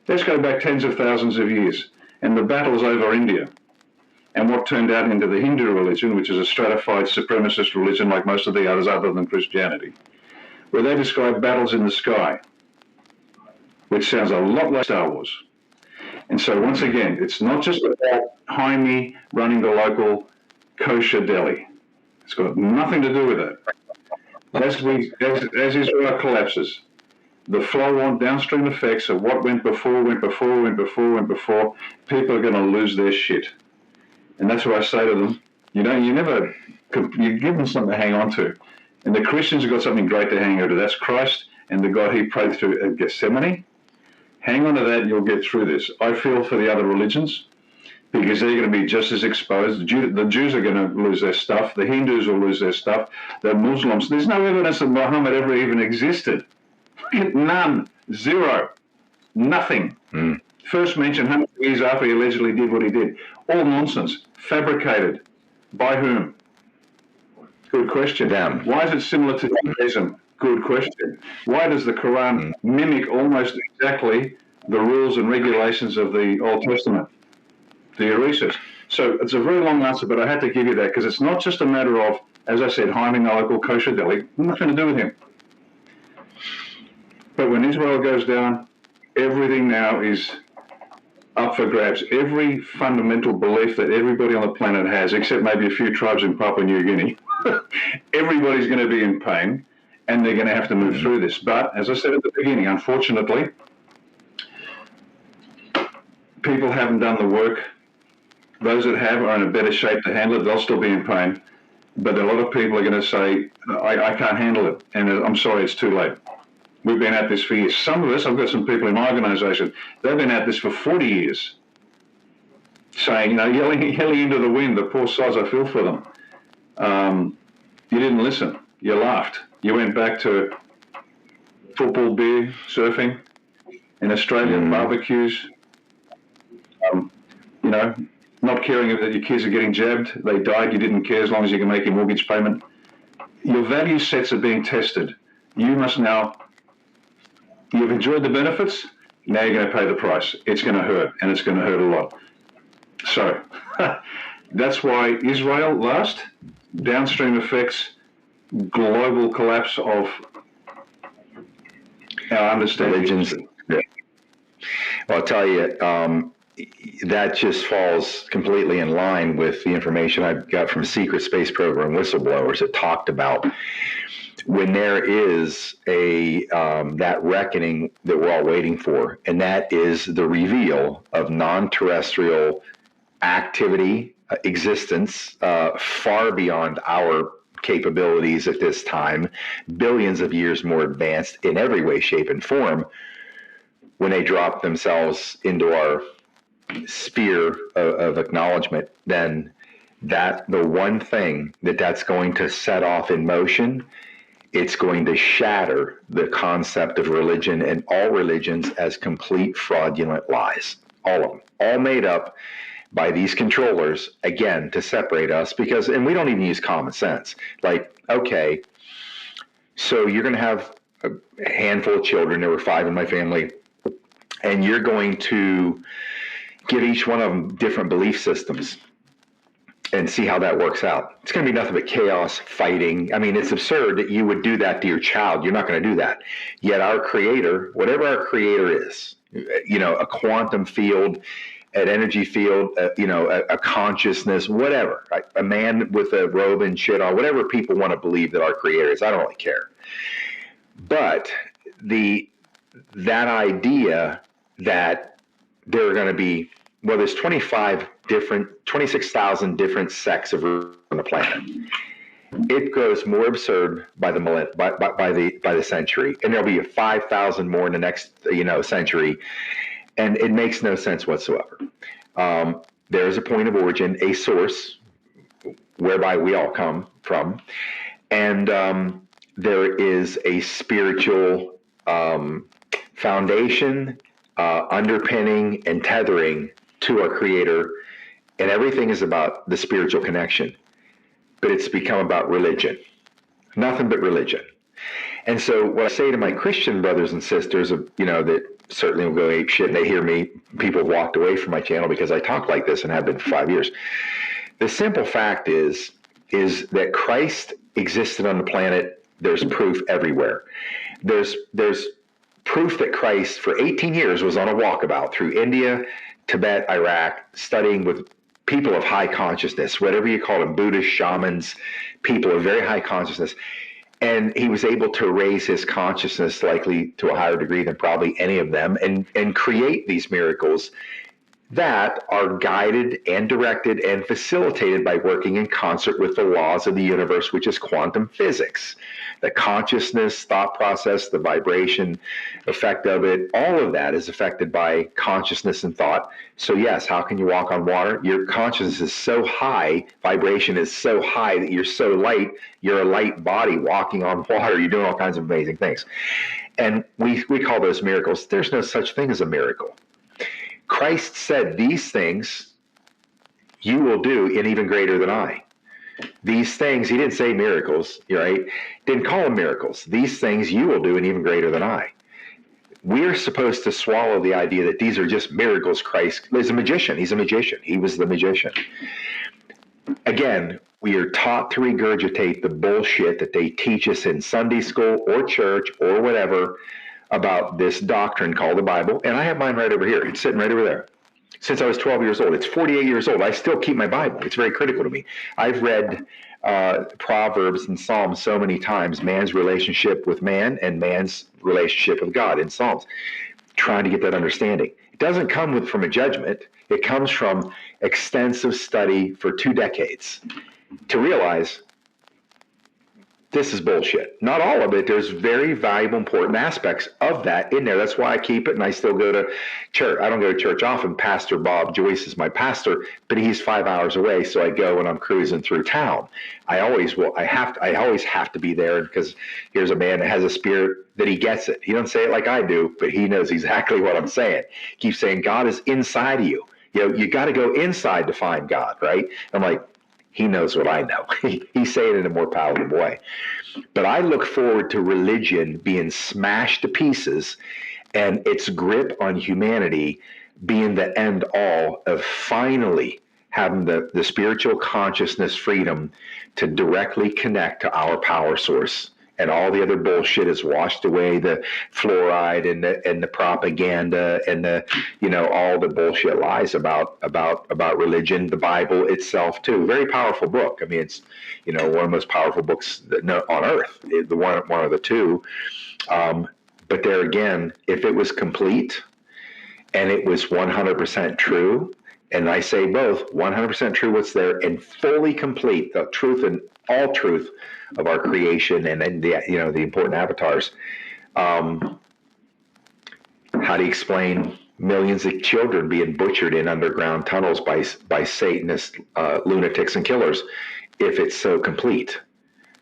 Let's go back tens of thousands of years. And the battles over India. And what turned out into the Hindu religion, which is a stratified supremacist religion like most of the others other than Christianity, where they describe battles in the sky, which sounds a lot like Star Wars. And so once again, it's not just about Jaime running the local kosher deli. It's got nothing to do with it. As Israel collapses, the flow-on downstream effects of what went before, people are going to lose their shit. And that's what I say to them. You give them something to hang on to. And the Christians have got something great to hang on to. That's Christ and the God he prayed through at Gethsemane. Hang on to that and you'll get through this. I feel for the other religions, because they're going to be just as exposed. The Jews are going to lose their stuff. The Hindus will lose their stuff. The Muslims. There's no evidence that Muhammad ever even existed. None. Zero. Nothing. First mentioned 100 years after he allegedly did what he did. All nonsense. Fabricated. By whom? Good question. Them. Why is it similar to Judaism? Good question. Why does the Quran mimic almost exactly the rules and regulations of the Old Testament? Do you research? So it's a very long answer, but I had to give you that because it's not just a matter of, as I said, Jaime the local kosher deli. Nothing to do with him. But when Israel goes down, everything now is up for grabs. Every fundamental belief that everybody on the planet has, except maybe a few tribes in Papua New Guinea, everybody's going to be in pain. and they're going to have to move through this. But as I said at the beginning, unfortunately, people haven't done the work. Those that have are in a better shape to handle it. They'll still be in pain. But a lot of people are going to say, I can't handle it. And I'm sorry, it's too late. We've been at this for years. Some of us, I've got some people in my organisation, they've been at this for 40 years, saying, yelling into the wind, the poor sods, I feel for them. You didn't listen. You laughed. You went back to football, beer, surfing, in Australian barbecues, not caring that your kids are getting jabbed. They died. You didn't care as long as you can make your mortgage payment. Your value sets are being tested. You must now, you've enjoyed the benefits. Now you're going to pay the price. It's going to hurt, and it's going to hurt a lot. So that's why Israel last, downstream effects, global collapse of our understanding. Religions. Yeah. Well, I'll tell you, that just falls completely in line with the information I got from secret space program whistleblowers that talked about when there is that reckoning that we're all waiting for, and that is the reveal of non-terrestrial activity, existence, far beyond our capabilities at this time, billions of years more advanced in every way, shape, and form, when they drop themselves into our sphere of acknowledgement, then the one thing that's going to set off in motion, it's going to shatter the concept of religion and all religions as complete fraudulent lies. All of them, all made up by these controllers, again, to separate us, and we don't even use common sense. Like, okay, so you're going to have a handful of children. There were 5 in my family, and you're going to give each one of them different belief systems and see how that works out. It's going to be nothing but chaos, fighting. I mean, it's absurd that you would do that to your child. You're not going to do that. Yet our creator, whatever our creator is, a quantum field, an energy field, a consciousness, whatever, right? A man with a robe and shit on, whatever people want to believe that our creator is, I don't really care. But that idea that there are going to be, there's 26,000 different sects of religion on the planet. It grows more absurd by the century, and there'll be 5,000 more in the next century, and it makes no sense whatsoever. There is a point of origin, a source whereby we all come from, and there is a spiritual foundation, underpinning and tethering to our creator, and everything is about the spiritual connection, but it's become about religion, nothing but religion. And so what I say to my Christian brothers and sisters, that certainly will go ape shit, and they hear me, people have walked away from my channel because I talk like this and have been for 5 years. The simple fact is that Christ existed on the planet. There's proof everywhere. There's proof that Christ for 18 years was on a walkabout through India, Tibet, Iraq, studying with people of high consciousness, whatever you call them, Buddhists, shamans, people of very high consciousness. And he was able to raise his consciousness likely to a higher degree than probably any of them, and create these miracles that are guided and directed and facilitated by working in concert with the laws of the universe, which is quantum physics. The consciousness, thought process, the vibration effect of it, all of that is affected by consciousness and thought. So yes, how can you walk on water? Your consciousness is so high, vibration is so high that you're so light, you're a light body walking on water, you're doing all kinds of amazing things. And we call those miracles. There's no such thing as a miracle. Christ said, these things you will do, and even greater than I. These things, he didn't say miracles, right? Didn't call them miracles. These things you will do, and even greater than I. We're supposed to swallow the idea that these are just miracles. Christ is a magician. He's a magician. He was the magician. Again, we are taught to regurgitate the bullshit that they teach us in Sunday school or church or whatever about this doctrine called the Bible. And I have mine right over here. It's sitting right over there. Since I was 12 years old. It's 48 years old. I still keep my Bible. It's very critical to me. I've read Proverbs and Psalms so many times, man's relationship with man and man's relationship with God in Psalms, trying to get that understanding. It doesn't come from a judgment. It comes from extensive study for 2 decades to realize this is bullshit. Not all of it. There's very valuable, important aspects of that in there. That's why I keep it, and I still go to church. I don't go to church often. Pastor Bob Joyce is my pastor, but he's 5 hours away, so I go when I'm cruising through town. I always have to be there because here's a man that has a spirit that he gets it. He doesn't say it like I do, but he knows exactly what I'm saying. He keeps saying God is inside of you. You got to go inside to find God, right? I'm like, he knows what I know. He's saying it in a more palatable way. But I look forward to religion being smashed to pieces and its grip on humanity being the end all of finally having the spiritual consciousness freedom to directly connect to our power source. And all the other bullshit is washed away, the fluoride and the propaganda and all the bullshit lies about religion, the Bible itself too. Very powerful book. I mean, it's one of the most powerful books on earth. One of the two. But there again, if it was complete and it was 100% true, and I say both, 100% true what's there and fully complete, the truth and all truth of our creation and the important avatars. How do you explain millions of children being butchered in underground tunnels by Satanist lunatics and killers if it's so complete,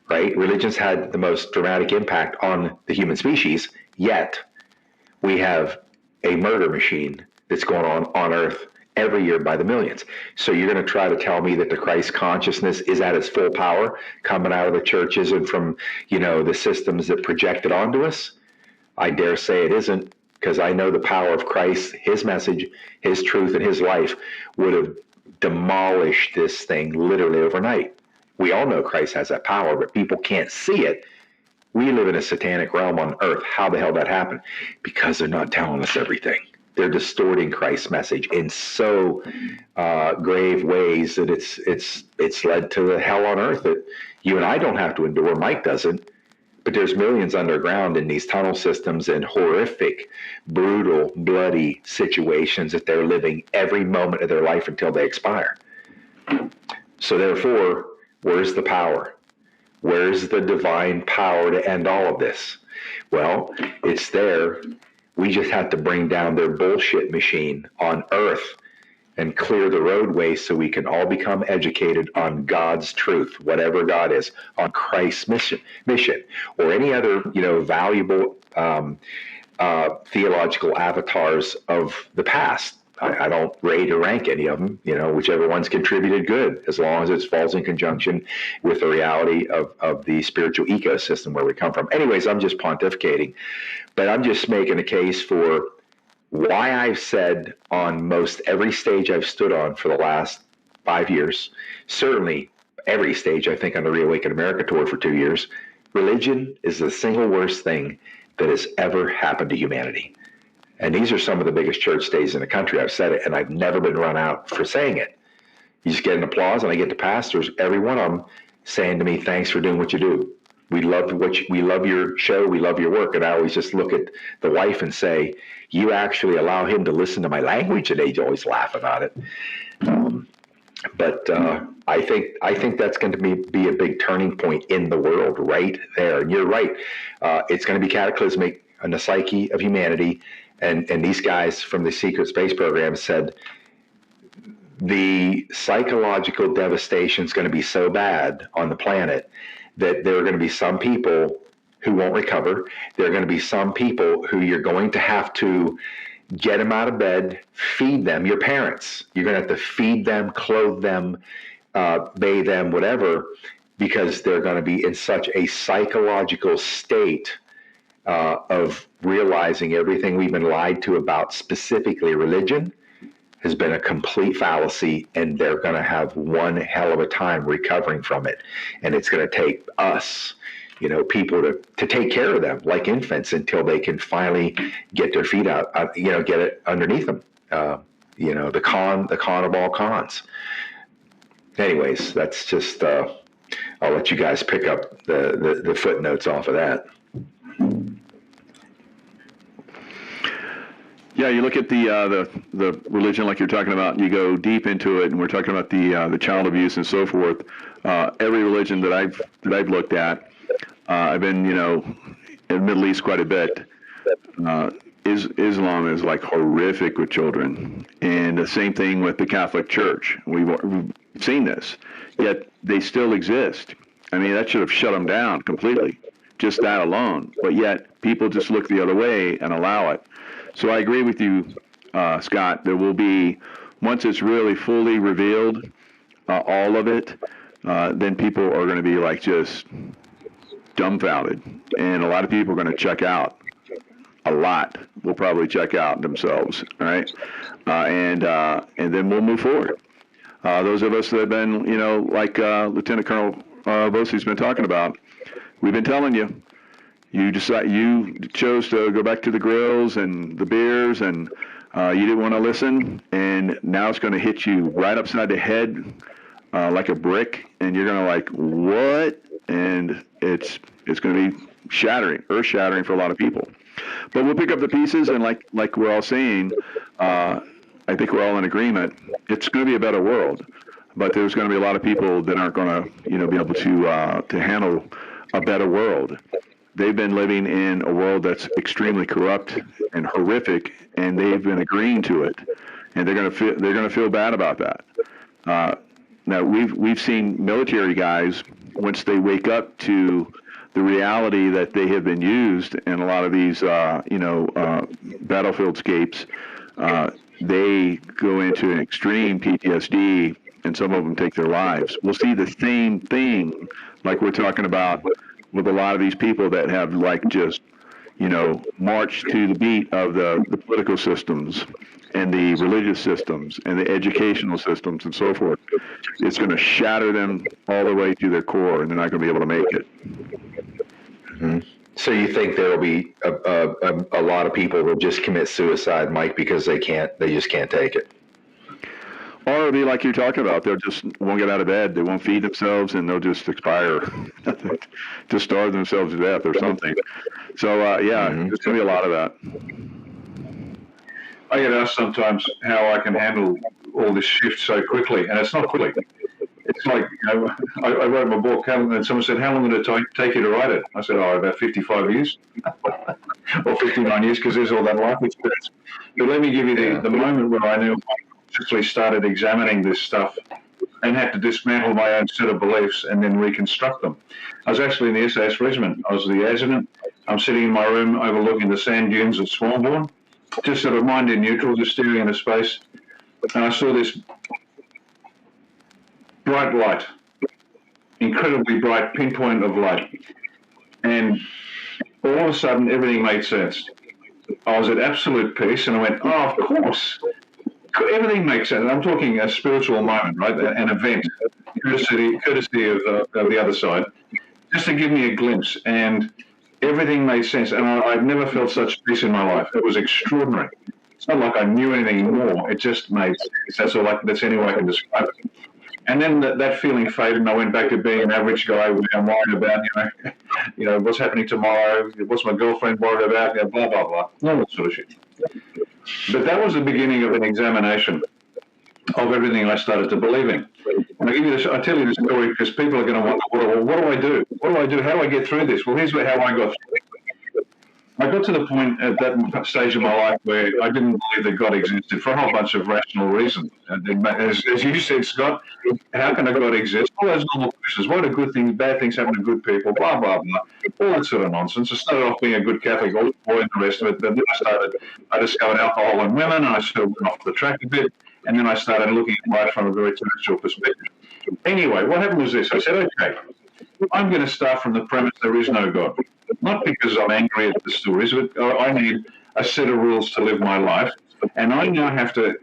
right? Religion's had the most dramatic impact on the human species, yet we have a murder machine that's going on Earth every year by the millions. So you're going to try to tell me that the Christ consciousness is at its full power coming out of the churches and from, the systems that project it onto us? I dare say it isn't, because I know the power of Christ, his message, his truth, and his life would have demolished this thing literally overnight. We all know Christ has that power, but people can't see it. We live in a satanic realm on earth. How the hell that happened? Because they're not telling us everything. They're distorting Christ's message in so grave ways that it's led to the hell on earth that you and I don't have to endure. Mike doesn't, but there's millions underground in these tunnel systems and horrific, brutal, bloody situations that they're living every moment of their life until they expire. So therefore, where's the power? Where's the divine power to end all of this? Well, it's there. We just have to bring down their bullshit machine on earth and clear the roadway so we can all become educated on God's truth, whatever God is, on Christ's mission, or any other, valuable theological avatars of the past. I don't rate or rank any of them, whichever one's contributed good, as long as it falls in conjunction with the reality of the spiritual ecosystem where we come from. Anyways, I'm just pontificating, but I'm just making a case for why I've said on most every stage I've stood on for the last 5 years, certainly every stage I think on the Reawaken America tour for 2 years, religion is the single worst thing that has ever happened to humanity. And these are some of the biggest church stays in the country. I've said it, and I've never been run out for saying it. You just get an applause, and I get the pastors, every one of them, saying to me, "Thanks for doing what you do. We love your show. We love your work." And I always just look at the wife and say, "You actually allow him to listen to my language?" And they always laugh about it. But I think that's going to be a big turning point in the world right there. And you're right. It's going to be cataclysmic in the psyche of humanity. And these guys from the secret space program said the psychological devastation is going to be so bad on the planet that there are going to be some people who won't recover. There are going to be some people who you're going to have to get them out of bed, feed them, your parents. You're going to have to feed them, clothe them, bathe them, whatever, because they're going to be in such a psychological state of realizing everything we've been lied to about, specifically religion, has been a complete fallacy, and they're going to have one hell of a time recovering from it. And it's going to take us, people to take care of them like infants until they can finally get their feet out, get it underneath them. The con of all cons. Anyways, that's just, I'll let you guys pick up the footnotes off of that. Yeah, you look at the religion like you're talking about, and you go deep into it, and we're talking about the child abuse and so forth. Every religion that I've looked at, I've been in the Middle East quite a bit. Islam is like horrific with children, and the same thing with the Catholic Church. We've seen this, yet they still exist. I mean, that should have shut them down completely, just that alone. But yet people just look the other way and allow it. So I agree with you, Scott. There will be, once it's really fully revealed, all of it, then people are going to be like just dumbfounded, and a lot of people are going to check out. A lot will probably check out themselves, right? And then we'll move forward. Those of us that have been, like Lieutenant Colonel Bosey's been talking about, we've been telling you. You chose to go back to the grills and the beers, and you didn't want to listen, and now it's going to hit you right upside the head like a brick, and you're going to like, what? And it's going to be earth-shattering for a lot of people. But we'll pick up the pieces, and like we're all saying, I think we're all in agreement. It's going to be a better world, but there's going to be a lot of people that aren't going to, be able to handle a better world. They've been living in a world that's extremely corrupt and horrific, and they've been agreeing to it, and they're going to feel bad about that. Now we've seen military guys, once they wake up to the reality that they have been used in a lot of these battlefieldescapes, they go into an extreme PTSD, and some of them take their lives. We'll see the same thing, like we're talking about with a lot of these people that have just marched to the beat of the political systems and the religious systems and the educational systems and so forth. It's going to shatter them all the way to their core, and they're not going to be able to make it. Mm-hmm. So you think there will be a lot of people will just commit suicide, Mike, because they just can't take it? Or it'll be like you're talking about. They'll just won't get out of bed. They won't feed themselves, and they'll just expire, just starve themselves to death or something. So, there's going to be a lot of that. I get asked sometimes how I can handle all this shift so quickly, and it's not quickly. It's like, I wrote my book, and someone said, how long did it take you to write it? I said, about 55 years, or 59 years, because there's all that life experience. But let me give you the moment where I knew I actually started examining this stuff and had to dismantle my own set of beliefs and then reconstruct them. I was actually in the SAS regiment. I was the adjutant. I'm sitting in my room overlooking the sand dunes at Swanbourne, just sort of mind in neutral, just staring into space. And I saw this bright light, incredibly bright pinpoint of light. And all of a sudden, everything made sense. I was at absolute peace, and I went, oh, of course. Everything makes sense. I'm talking a spiritual moment, right? An event, courtesy of the other side, just to give me a glimpse. And everything made sense. And I've never felt such peace in my life. It was extraordinary. It's not like I knew anything more. It just made sense. That's any way I can describe it. And then that feeling faded, and I went back to being an average guy where I'm worried about, what's happening tomorrow, what's my girlfriend worried about, blah, blah, blah, all that sort of shit. But that was the beginning of an examination of everything I started to believe in. And I tell you this story because people are going to wonder, what do I do? What do I do? How do I get through this? Well, here's how I got through it. I got to the point at that stage of my life where I didn't believe that God existed for a whole bunch of rational reasons. And as you said, Scott, how can a God exist? All those normal questions. Why do good things, bad things happen to good people? Blah, blah, blah. All that sort of nonsense. I started off being a good Catholic boy and the rest of it. Then I discovered alcohol and women, and I sort of went off the track a bit. And then I started looking at life from a very terrestrial perspective. Anyway, what happened was this. I said, okay, I'm going to start from the premise there is no God. Not because I'm angry at the stories, but I need a set of rules to live my life. And I now have to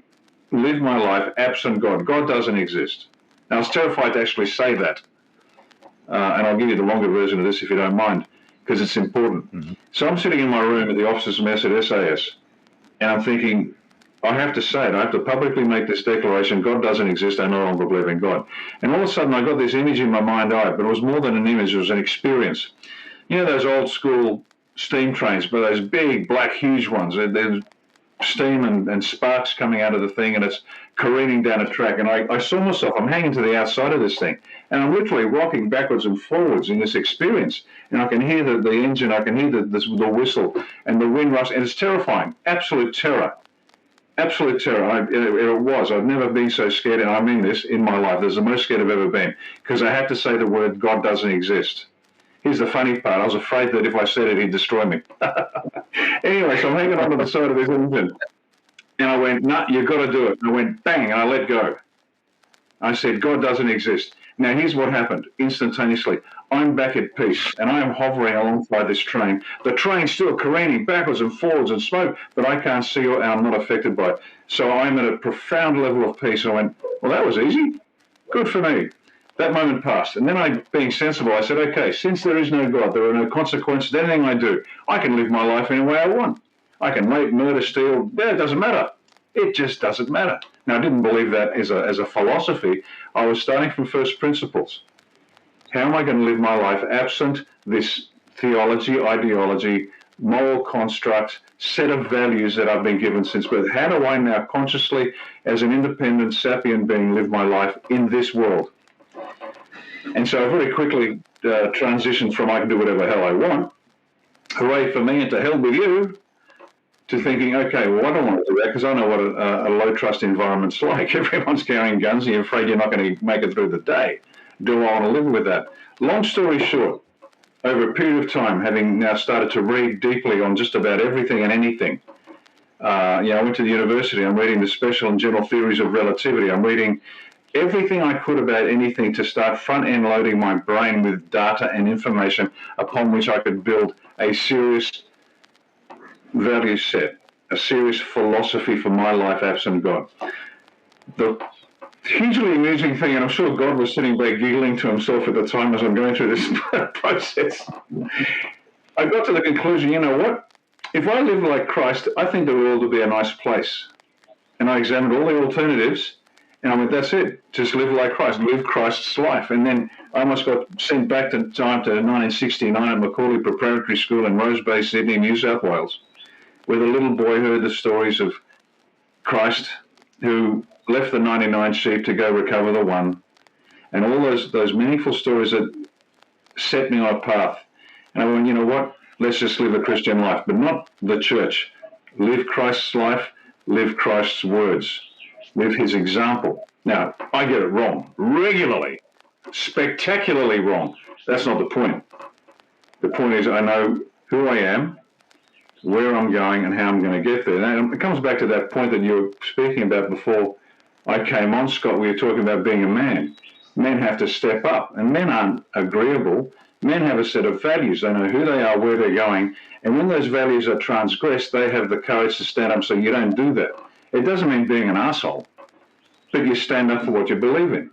live my life absent God. God doesn't exist. Now, I was terrified to actually say that. And I'll give you the longer version of this if you don't mind, because it's important. Mm-hmm. So I'm sitting in my room at the officers' mess at SAS, and I'm thinking, I have to say it. I have to publicly make this declaration. God doesn't exist. I no longer believe in God. And all of a sudden, I got this image in my mind's eye, but it was more than an image. It was an experience. You know those old school steam trains, but those big, black, huge ones. There's steam and sparks coming out of the thing, and it's careening down a track. And I saw myself, I'm hanging to the outside of this thing, and I'm literally rocking backwards and forwards in this experience. And I can hear the engine, I can hear the whistle, and the wind rush, and it's terrifying. Absolute terror. Absolute terror. It was. I've never been so scared, and I mean this, in my life. This is the most scared I've ever been, because I have to say the word God doesn't exist. Here's the funny part. I was afraid that if I said it, he'd destroy me. Anyway, so I'm hanging onto the side of this engine. And I went, nah, you've got to do it. And I went, bang, and I let go. I said, God doesn't exist. Now, here's what happened instantaneously. I'm back at peace, and I am hovering alongside this train. The train's still careening backwards and forwards and smoke, but I can't see it, and I'm not affected by it. So I'm at a profound level of peace. I went, well, that was easy. Good for me. That moment passed. And then being sensible, I said, okay, since there is no God, there are no consequences to anything I do. I can live my life any way I want. I can rape, murder, steal. Yeah, it doesn't matter. It just doesn't matter. Now, I didn't believe that as a philosophy. I was starting from first principles. How am I going to live my life absent this theology, ideology, moral construct, set of values that I've been given since birth? How do I now consciously, as an independent, sapient being, live my life in this world? And so I very quickly transitioned from I can do whatever the hell I want, hooray for me and to hell with you, to thinking, okay, well, I don't want to do that because I know what a low-trust environment's like. Everyone's carrying guns and you're afraid you're not going to make it through the day. Do I want to live with that? Long story short, over a period of time, having now started to read deeply on just about everything and anything, I went to the university, I'm reading the special and general theories of relativity, I'm reading everything I could about anything to start front-end loading my brain with data and information upon which I could build a serious value set, a serious philosophy for my life absent God. The hugely amusing thing, and I'm sure God was sitting back giggling to himself at the time as I'm going through this process, I got to the conclusion, you know what? If I live like Christ, I think the world would be a nice place. And I examined all the alternatives, and I went, that's it. Just live like Christ. Live Christ's life. And then I almost got sent back to 1969 at Macaulay Preparatory School in Rose Bay, Sydney, New South Wales, where the little boy heard the stories of Christ who left the 99 sheep to go recover the one, and all those meaningful stories that set me on a path. And I went, you know what? Let's just live a Christian life, but not the church. Live Christ's life, live Christ's words, live his example. Now, I get it wrong regularly, spectacularly wrong. That's not the point. The point is I know who I am, where I'm going, and how I'm going to get there. And it comes back to that point that you were speaking about before I came on, Scott. We were talking about being a man. Men have to step up, and men aren't agreeable. Men have a set of values. They know who they are, where they're going, and when those values are transgressed, they have the courage to stand up and say, you don't do that. It doesn't mean being an asshole, but you stand up for what you believe in.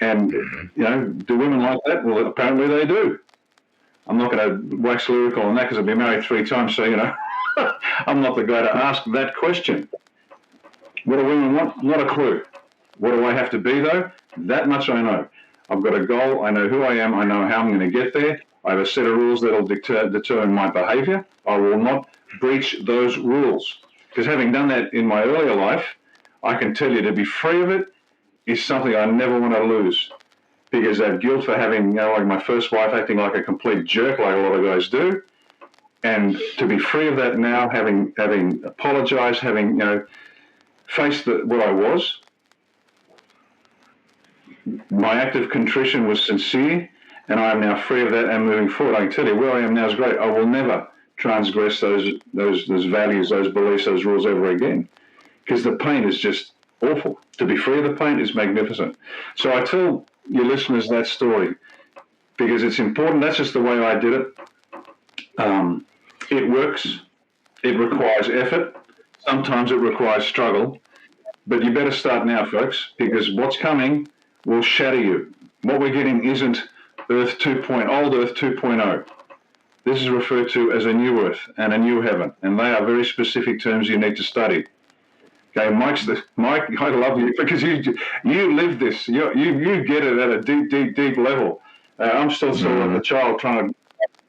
And, do women like that? Well, apparently they do. I'm not going to wax lyrical on that because I've been married 3 times, so, I'm not the guy to ask that question. What do women want? Not a clue. What do I have to be, though? That much I know. I've got a goal. I know who I am. I know how I'm going to get there. I have a set of rules that will determine my behavior. I will not breach those rules. Because having done that in my earlier life, I can tell you to be free of it is something I never want to lose. Because that guilt for having, like my first wife acting like a complete jerk, like a lot of guys do, and to be free of that now, having apologized, having, faced what I was, my act of contrition was sincere, and I am now free of that and moving forward. I can tell you where I am now is great. I will never transgress those values, those beliefs, those rules ever again, because the pain is just awful. To be free of the pain is magnificent. So I tell your listeners that story because it's important. That's just the way I did it. It works. It requires effort. Sometimes it requires struggle. But you better start now, folks, because what's coming will shatter you. What we're getting isn't Earth 2.0, old Earth 2.0. This is referred to as a new Earth and a new heaven, and they are very specific terms you need to study. Okay, Mike. I love you because you live this. You get it at a deep level. I'm still sort of like a child trying to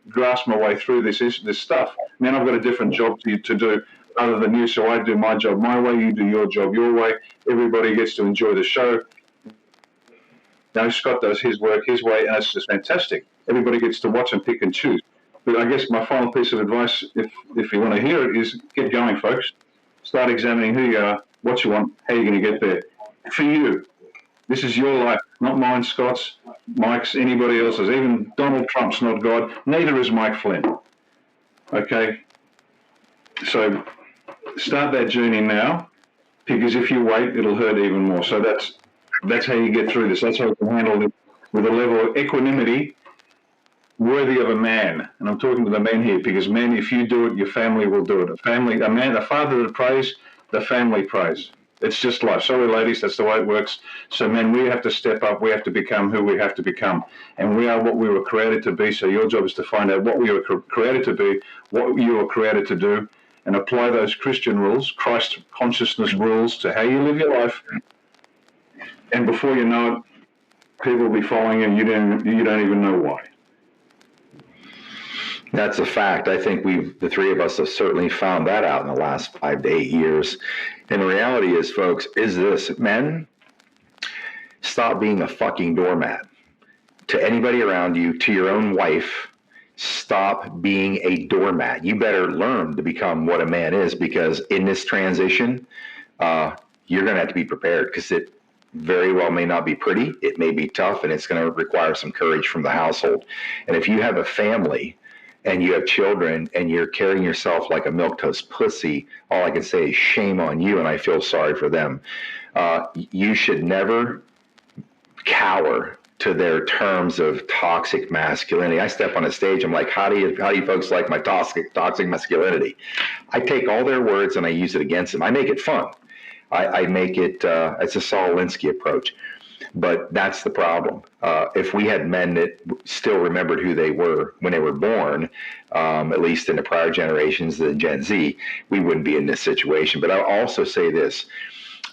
grasp my way through this stuff. Man, I've got a different job to do other than you, so I do my job my way, you do your job your way. Everybody gets to enjoy the show. Scott does his work his way, and it's just fantastic. Everybody gets to watch and pick and choose. But I guess my final piece of advice, if you want to hear it, is get going, folks. Start examining who you are, what you want, how you're going to get there. For you, this is your life, not mine, Scott's, Mike's, anybody else's. Even Donald Trump's not God. Neither is Mike Flynn. Okay? So start that journey now, because if you wait, it'll hurt even more. So that's how you get through this. That's how you can handle it with a level of equanimity worthy of a man. And I'm talking to the men here, because men, if you do it, your family will do it. A father that prays, the family prays. It's just life. Sorry, ladies, that's the way it works. So, men, we have to step up. We have to become who we have to become. And we are what we were created to be. So your job is to find out what we were created to be, what you were created to do, and apply those Christian rules, Christ consciousness rules, to how you live your life. And before you know it, people will be following you, and you don't even know why. That's a fact. I think the three of us have certainly found that out in the last 5 to 8 years. And the reality is, folks, is this: men, stop being a fucking doormat to anybody around you, to your own wife. Stop being a doormat. You better learn to become what a man is, because in this transition, you're going to have to be prepared, because it very well may not be pretty. It may be tough, and it's going to require some courage from the household. And if you have a family and you have children and you're carrying yourself like a milquetoast pussy, all I can say is shame on you, and I feel sorry for them. You should never cower to their terms of toxic masculinity. I step on a stage, I'm like, how do you folks like my toxic masculinity? I take all their words and I use it against them. I make it fun. I make it, it's a Saul Alinsky approach. But that's the problem. If we had men that still remembered who they were when they were born, at least in the prior generations, the Gen Z, we wouldn't be in this situation. But I'll also say this,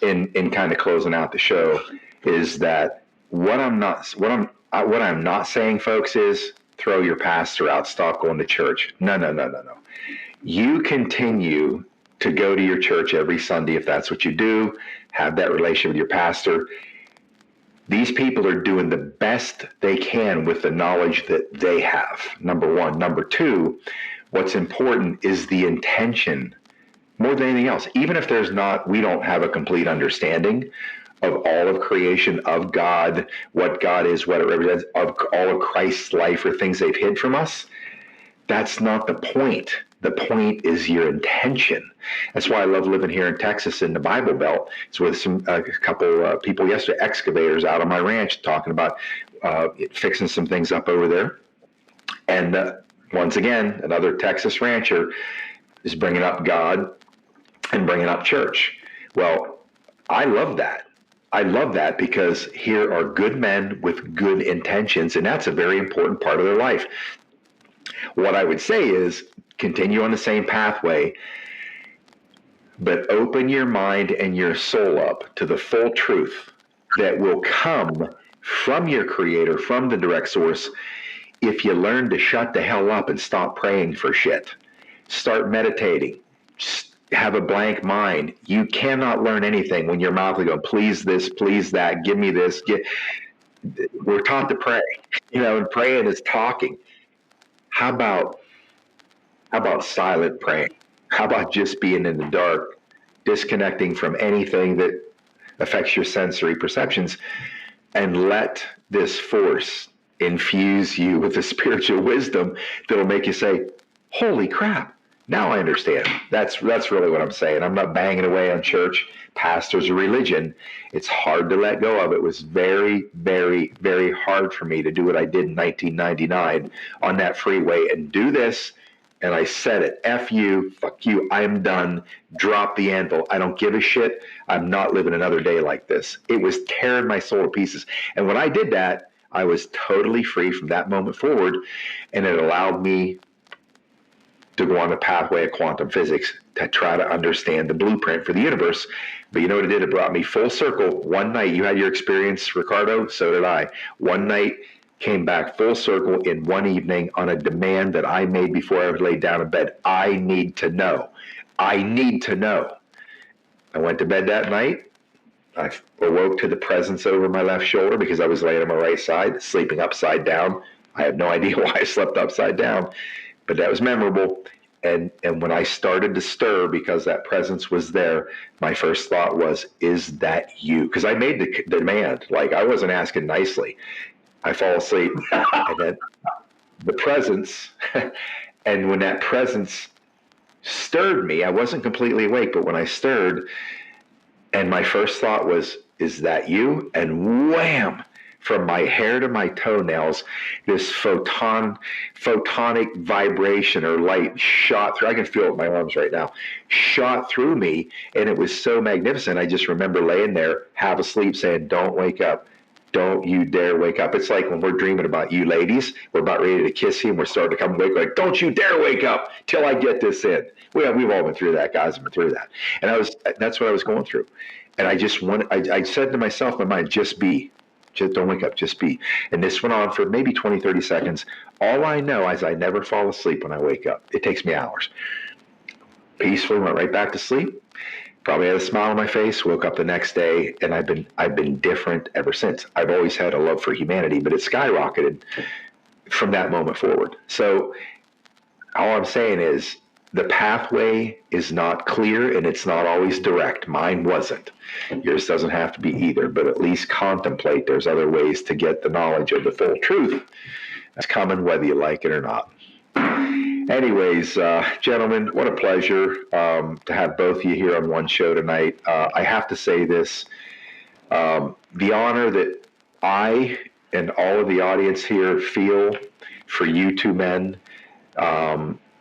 in kind of closing out the show, is that what I'm not saying, folks, is throw your pastor out, stop going to church. No. You continue to go to your church every Sunday if that's what you do. Have that relationship with your pastor. These people are doing the best they can with the knowledge that they have, number one. Number two, what's important is the intention more than anything else. Even if we don't have a complete understanding of all of creation, of God, what God is, what it represents, of all of Christ's life or things they've hid from us, that's not the point. The point is your intention. That's why I love living here in Texas in the Bible Belt. It's with a couple people yesterday, excavators out on my ranch, talking about fixing some things up over there. And once again, another Texas rancher is bringing up God and bringing up church. Well, I love that. I love that, because here are good men with good intentions, and that's a very important part of their life. What I would say is continue on the same pathway, but open your mind and your soul up to the full truth that will come from your Creator, from the direct source, if you learn to shut the hell up and stop praying for shit. Start meditating. Have a blank mind. You cannot learn anything when your mouth is going, please this, please that, give me this. We're taught to pray, and praying is talking. How about silent praying? How about just being in the dark, disconnecting from anything that affects your sensory perceptions, and let this force infuse you with the spiritual wisdom that'll make you say, holy crap, now I understand. That's really what I'm saying. I'm not banging away on church, pastors, or religion. It's hard to let go of. It was very, very, very hard for me to do what I did in 1999 on that freeway and do this. And I said it, F you, fuck you, I'm done, drop the anvil. I don't give a shit. I'm not living another day like this. It was tearing my soul to pieces. And when I did that, I was totally free from that moment forward, and it allowed me to go on the pathway of quantum physics to try to understand the blueprint for the universe. But you know what it did? It brought me full circle. One night, you had your experience, Ricardo, so did I. One night, came back full circle in one evening on a demand that I made before I laid down in bed. I need to know. I need to know. I went to bed that night. I awoke to the presence over my left shoulder because I was laying on my right side, sleeping upside down. I have no idea why I slept upside down, but that was memorable. And when I started to stir because that presence was there, my first thought was, is that you? Because I made the demand. Like, I wasn't asking nicely. I fall asleep, and then the presence, and when that presence stirred me, I wasn't completely awake, but when I stirred, and my first thought was, is that you? And wham! From my hair to my toenails, this photonic vibration or light shot through. I can feel it in my arms right now. Shot through me, and it was so magnificent. I just remember laying there, half asleep, saying, don't wake up. Don't you dare wake up. It's like when we're dreaming about you ladies, we're about ready to kiss you, and we're starting to come awake, like, don't you dare wake up till I get this in. We've all been through that, guys. I've been through that. And that's what I was going through. And I said to myself in my mind, just be. Just don't wake up, just be. And this went on for maybe 20, 30 seconds. All I know is I never fall asleep when I wake up. It takes me hours. Peaceful, went right back to sleep. Probably had a smile on my face, woke up the next day, and I've been different ever since. I've always had a love for humanity, but it skyrocketed from that moment forward. So all I'm saying is the pathway is not clear and it's not always direct. Mine wasn't. Yours doesn't have to be either, but at least contemplate there's other ways to get the knowledge of the full truth. That's coming whether you like it or not. Anyways, gentlemen, what a pleasure to have both of you here on one show tonight. I have to say this, the honor that I and all of the audience here feel for you two men,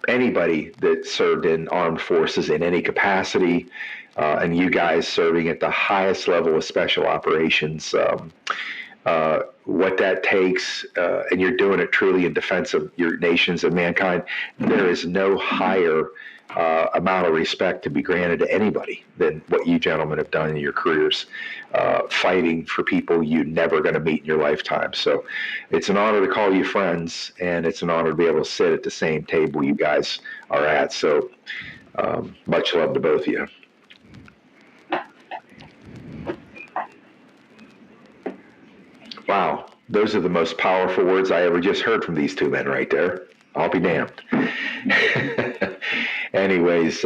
anybody that served in armed forces in any capacity, and you guys serving at the highest level of special operations, what that takes, and you're doing it truly in defense of your nations and mankind. There is no higher amount of respect to be granted to anybody than what you gentlemen have done in your careers, fighting for people you're never going to meet in your lifetime. So it's an honor to call you friends, and it's an honor to be able to sit at the same table you guys are at. So much love to both of you. Wow, those are the most powerful words I ever just heard from these two men right there. I'll be damned. Anyways.